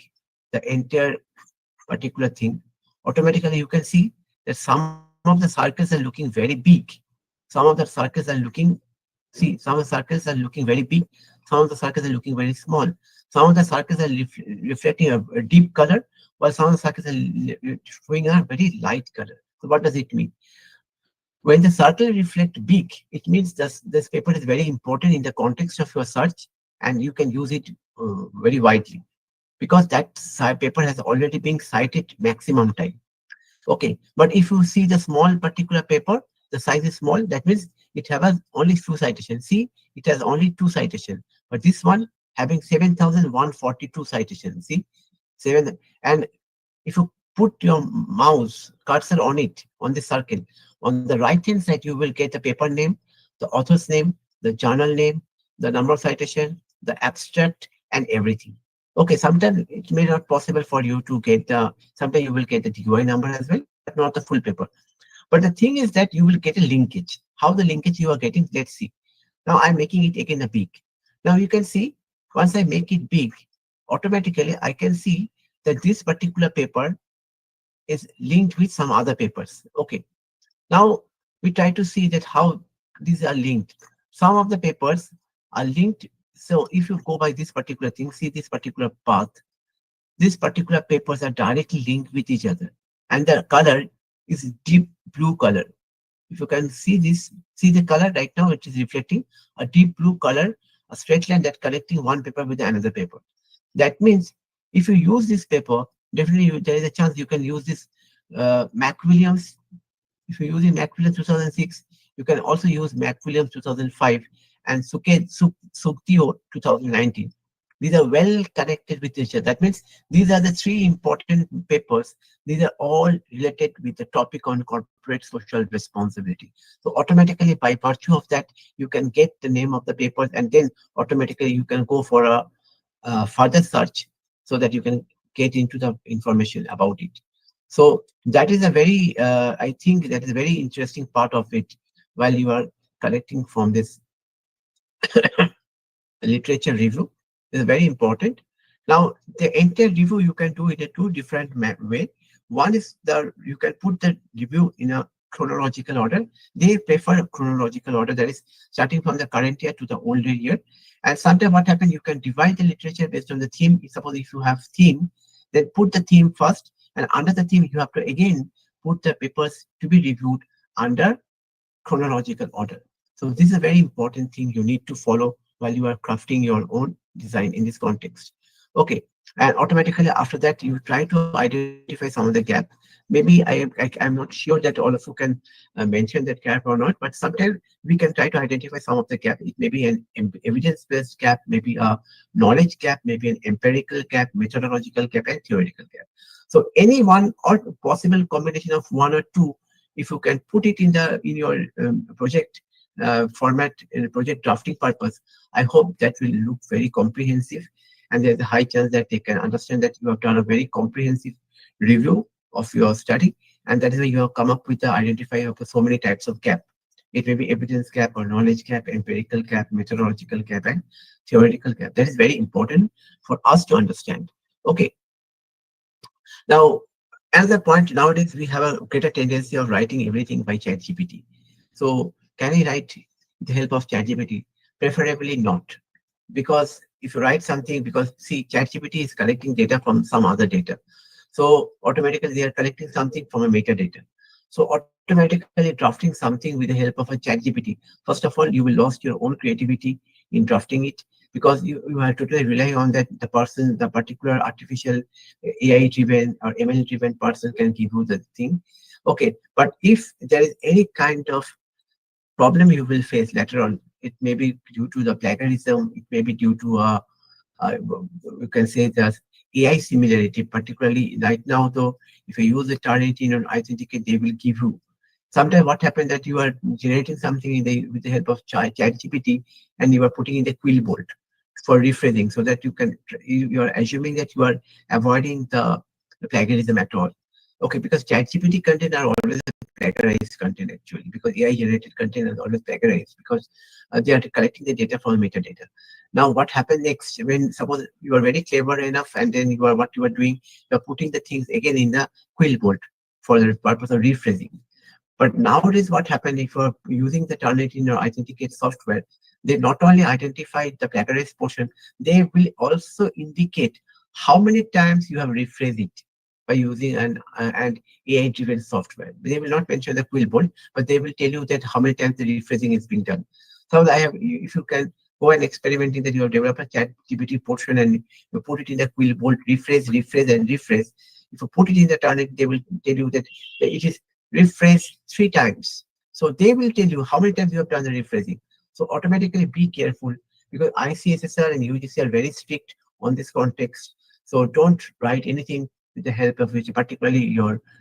the entire particular thing. Automatically, you can see that some of the circles are looking very big. Some of the circles are looking, see, some of the circles are looking very big. Some of the circles are looking very small. Some of the circles are reflecting a deep color, while some of the circles are showing a very light color. So what does it mean? When the circle reflect big, it means this paper is very important in the context of your search, and you can use it very widely because that paper has already been cited maximum time. Okay, but if you see the small particular paper, the size is small. That means it has only two citations. See, it has only two citations, but this one having 7,142 citations. See, seven, and if you put your mouse cursor on it, on the circle, on the right hand side, you will get the paper name, the author's name, the journal name, the number of citation, the abstract, and everything. Okay, sometimes it may not possible for you to get sometimes you will get the DOI number as well, but not the full paper. But the thing is that you will get a linkage. How the linkage you are getting, let's see. Now I'm making it again a big. Now you can see, once I make it big, automatically I can see that this particular paper is linked with some other papers. Okay, now we try to see that how these are linked. Some of the papers are linked. So if you go by this particular thing, see this particular path, these particular papers are directly linked with each other. And the color is deep blue color. If you can see this, see the color right now, it is reflecting a deep blue color, a straight line that connecting one paper with another paper. That means if you use this paper, definitely there is a chance you can use this Mac-Williams. If you're using Mac-Williams 2006, you can also use Mac-Williams 2005 and Suktio 2019. These are well connected with each other. That means these are the three important papers. These are all related with the topic on corporate social responsibility. So automatically, by virtue of that, you can get the name of the papers, and then automatically you can go for a further search so that you can get into the information about it. So that is a very, I think that is a very interesting part of it while you are collecting from this literature review is very important. Now, the entire review you can do it in two different way. One is the you can put the review in a chronological order. They prefer a chronological order, that is starting from the current year to the older year. And sometimes what happens, you can divide the literature based on the theme. Suppose if you have theme, then put the theme first, and under the theme you have to again put the papers to be reviewed under chronological order. So this is a very important thing you need to follow while you are crafting your own design in this context. Okay, and automatically after that you try to identify some of the gap. Maybe I'm not sure that all of you can mention that gap or not, but sometimes we can try to identify some of the gap. It may be an evidence-based gap, maybe a knowledge gap, maybe an empirical gap, methodological gap, and theoretical gap. So any one or possible combination of one or two, if you can put it in the in your project format in a project drafting purpose, I hope that will look very comprehensive, and there's a high chance that they can understand that you have done a very comprehensive review of your study, and that is why you have come up with the identifier of so many types of gap. It may be evidence gap or knowledge gap, empirical gap, methodological gap, and theoretical gap. That is very important for us to understand. Okay, now, another point, nowadays we have a greater tendency of writing everything by ChatGPT. So can I write with the help of ChatGPT? Preferably not, because if you write something, because see, ChatGPT is collecting data from some other data. So automatically they are collecting something from a metadata. So automatically drafting something with the help of a ChatGPT, first of all, you will lose your own creativity in drafting it, because you have to totally rely on that the person, the particular artificial AI driven or ML driven person can give you the thing. Okay, but if there is any kind of problem you will face later on, it may be due to the plagiarism, it may be due to you can say that AI similarity, particularly right now though, if you use the Turnitin or Authenticate, they will give you. Sometimes what happens that you are generating something with the help of ChatGPT, and you are putting in the quill bolt for rephrasing, so that you are assuming that you are avoiding the plagiarism at all. Okay, because ChatGPT content are always plagiarized content actually, because AI generated content is always plagiarized, because they are collecting the data from metadata. Now, what happens next when suppose you are very clever enough, and then what you are doing, you are putting the things again in the quill bolt for the purpose of rephrasing. But nowadays, what happened if you're using the Turnitin or Authenticate software, they not only identify the plagiarized portion, they will also indicate how many times you have rephrased it by using an AI-driven software. They will not mention the quill bolt, but they will tell you that how many times the rephrasing is being done. So if you can go and experimenting that you have developed a chat GPT portion and you put it in the quill bolt, rephrase, rephrase, and rephrase. If you put it in the Turnitin, they will tell you that it is rephrase 3 times. So they will tell you how many times you have done the rephrasing. So automatically be careful, because ICSSR and UGC are very strict on this context. So don't write anything with the help of which, particularly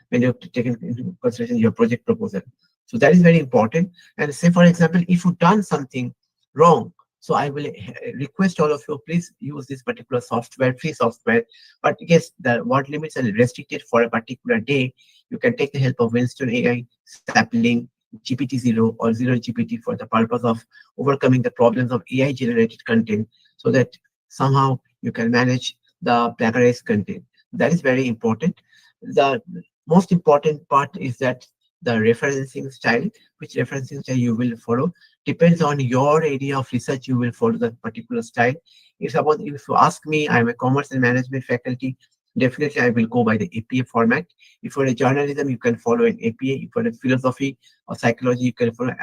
when you're taking into consideration your project proposal. So that is very important. And say, for example, if you've done something wrong, so I will request all of you, please use this particular software, free software. But yes, the word limits are restricted for a particular day. You can take the help of Winston AI, Sapling, GPT-0 or Zero GPT for the purpose of overcoming the problems of AI-generated content, so that somehow you can manage the plagiarized content. That is very important. The most important part is that the referencing style, which referencing style you will follow, depends on your area of research. You will follow that particular style. If you ask me, I'm a commerce and management faculty, definitely I will go by the APA format. If you're a journalism, you can follow an APA. If you're a philosophy or psychology, you can follow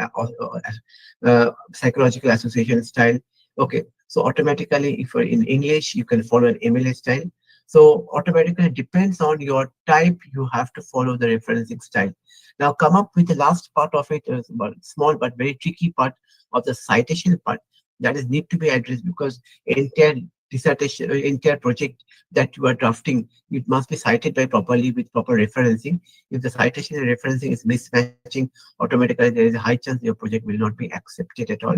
psychological association style. Okay, so automatically, if you're in English, you can follow an MLA style. So automatically depends on your type, you have to follow the referencing style. Now come up with the last part of it, small but very tricky part of the citation part, that is need to be addressed, because entire dissertation, entire project that you are drafting, it must be cited by properly with proper referencing. If the citation and referencing is mismatching, automatically there is a high chance your project will not be accepted at all.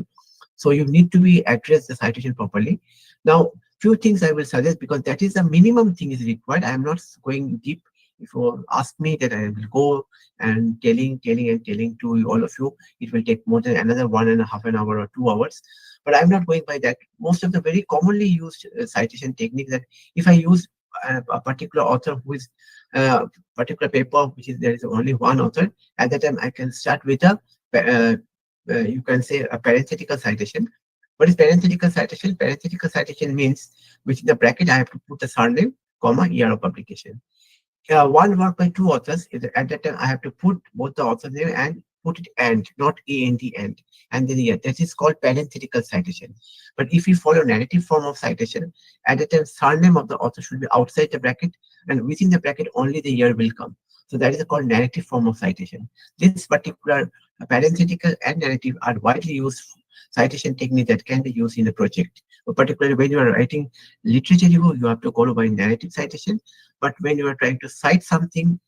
So you need to be address the citation properly. Now, few things I will suggest, because that is the minimum thing is required. I am not going deep. If you ask me, that I will go and telling to all of you, it will take more than another 1.5 an hour or 2 hours. But I'm not going by that. Most of the very commonly used citation technique, that if I use a particular author who is particular paper, which is there is only one author, at that time I can start with a you can say a parenthetical citation. What is parenthetical citation? Parenthetical citation means within the bracket I have to put the surname, comma, year of publication. One work by two authors, at that time I have to put both the author's name and put it and, not and then year. That is called parenthetical citation. But if you follow narrative form of citation, at that time surname of the author should be outside the bracket, and within the bracket only the year will come. So that is called narrative form of citation. This particular parenthetical and narrative are widely used citation technique that can be used in a project. Particularly when you are writing literature review, you have to go by narrative citation. But when you are trying to cite something,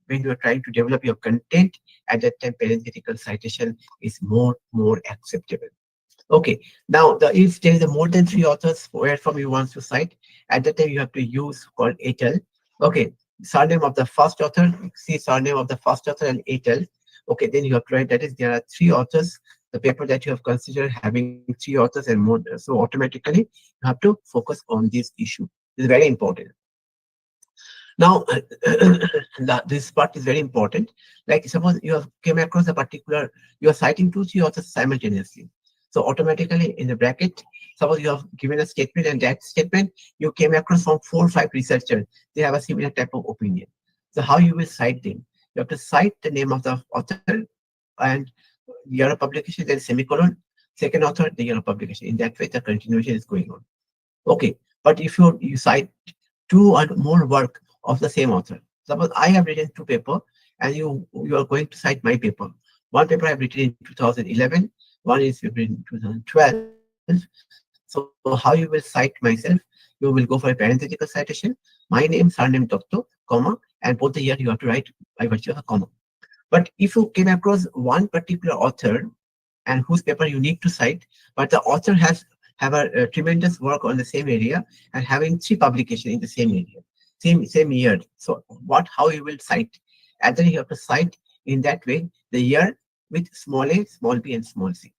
when you are trying to develop your content, at that time parenthetical citation is more acceptable. Okay, now if there is a more than three authors where from you want to cite, at that time you have to use called etal. Okay, surname of the first author, see surname of the first author and etal. Okay, then you have to write that is there are three authors, the paper that you have considered having three authors and more, so automatically you have to focus on this issue. This is very important. Now, this part is very important. Like suppose you have came across a particular, you are citing two, three authors simultaneously. So automatically in the bracket, suppose you have given a statement, and that statement you came across from 4 or 5 researchers. They have a similar type of opinion. So how you will cite them? You have to cite the name of the author and year of publication, then semicolon, second author, the year of publication. In that way, the continuation is going on. Okay, but if you cite two or more work of the same author. Suppose I have written two paper and you are going to cite my paper. One paper I have written in 2011, one is written in 2012. So how you will cite myself? You will go for a parenthetical citation, my name, surname, Dotto, comma, and both the year you have to write by virtue of a comma. But if you came across one particular author and whose paper you need to cite, but the author has have a tremendous work on the same area and having three publications in the same area, same year. So how you will cite? And then you have to cite in that way the year with small a, small b, and small c.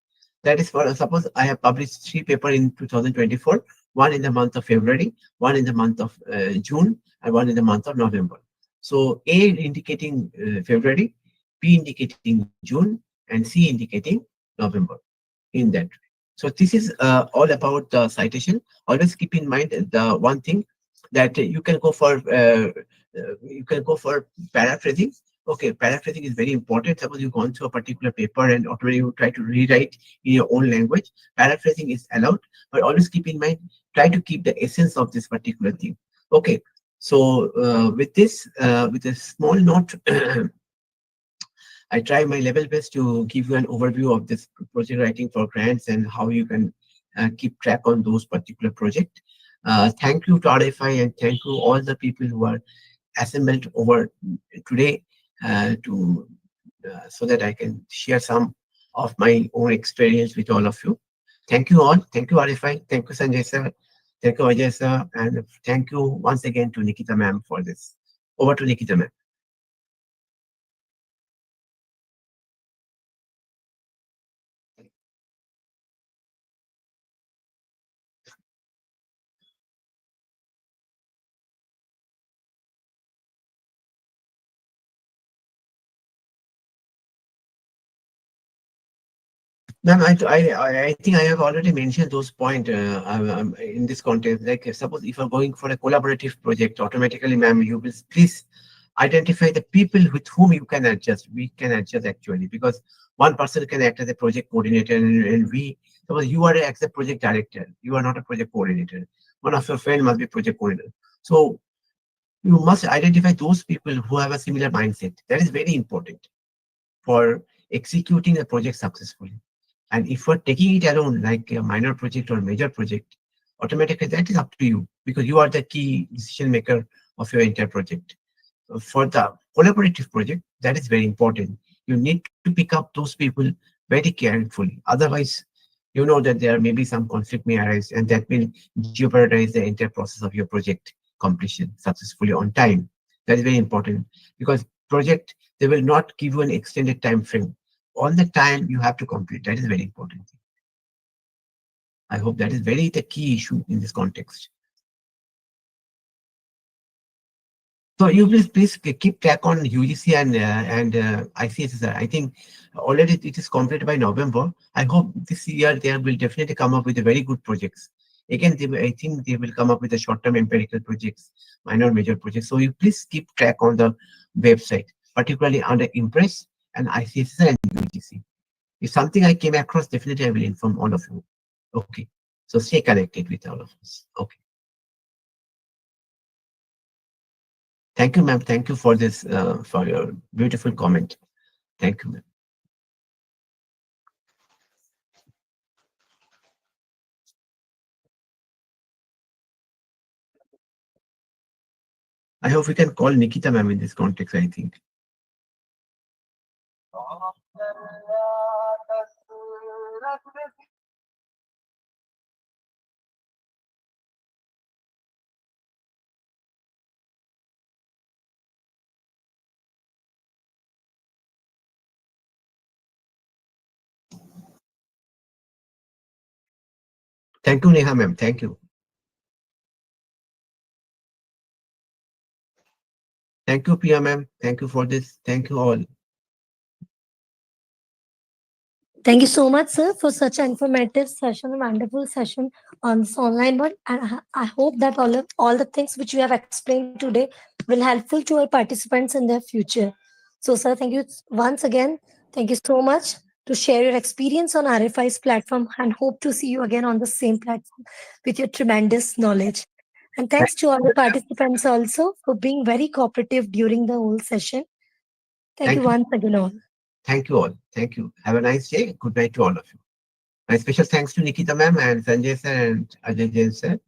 That is for suppose I have published three papers in 2024, one in the month of February, one in the month of June, and one in the month of November. So A indicating February, B indicating June, and C indicating November, in that way. So this is all about the citation. Always keep in mind the one thing, that you can go for paraphrasing. Okay, paraphrasing is very important. Suppose you go into a particular paper and automatically you try to rewrite in your own language. Paraphrasing is allowed, but always keep in mind, try to keep the essence of this particular thing. Okay, so with this, with a small note, I try my level best to give you an overview of this project writing for grants and how you can keep track on those particular projects. Thank you to RFI, and thank you all the people who are assembled over today so that I can share some of my own experience with all of you. Thank you all. Thank you RFI. Thank you Sanjay sir. Thank you Ajay sir. And thank you once again to Nikita ma'am for this. Over to Nikita ma'am. Ma'am, I think I have already mentioned those points in this context. Like suppose if you're going for a collaborative project, automatically, ma'am, you will please identify the people with whom you can adjust. We can adjust actually, because one person can act as a project coordinator, and we, suppose you are as a project director, you are not a project coordinator. One of your friend must be project coordinator. So you must identify those people who have a similar mindset. That is very important for executing a project successfully. And if we're taking it alone, like a minor project or major project, automatically, that is up to you, because you are the key decision maker of your entire project. For the collaborative project, that is very important. You need to pick up those people very carefully. Otherwise, you know that there may be some conflict may arise, and that will jeopardize the entire process of your project completion successfully on time. That is very important, because project, they will not give you an extended time frame. On the time you have to complete. That is very important. I hope that is very the key issue in this context. So you please keep track on UGC and ICSSR. I think already it is completed by November. I hope this year they will definitely come up with a very good projects. Again, I think they will come up with a short-term empirical projects, minor major projects. So you please keep track on the website, particularly under Impress and ICSSR and UGC. If something I came across, definitely I will inform all of you. Okay. So stay connected with all of us. Okay. Thank you, ma'am. Thank you for this, for your beautiful comment. Thank you, ma'am. I hope we can call Nikita, ma'am, in this context, I think. Thank you, Neha, ma'am. Thank you. Thank you, Priya, ma'am. Thank you for this. Thank you all. Thank you so much, sir, for such an informative session, a wonderful session on this online one. And I hope that all the things which you have explained today will helpful to our participants in their future. So, sir, thank you once again. Thank you so much to share your experience on RFI's platform, and hope to see you again on the same platform with your tremendous knowledge. And thanks to all the participants also for being very cooperative during the whole session. Thank you Thank you. once again all. Thank you all. Thank you. Have a nice day. Good night to all of you. My special thanks to Nikita, ma'am, and Sanjay sir and Ajay Jain sir.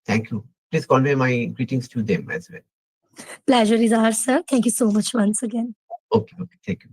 Thank you. Please convey my greetings to them as well. Pleasure is ours, sir. Thank you so much once again. Okay, okay. Thank you.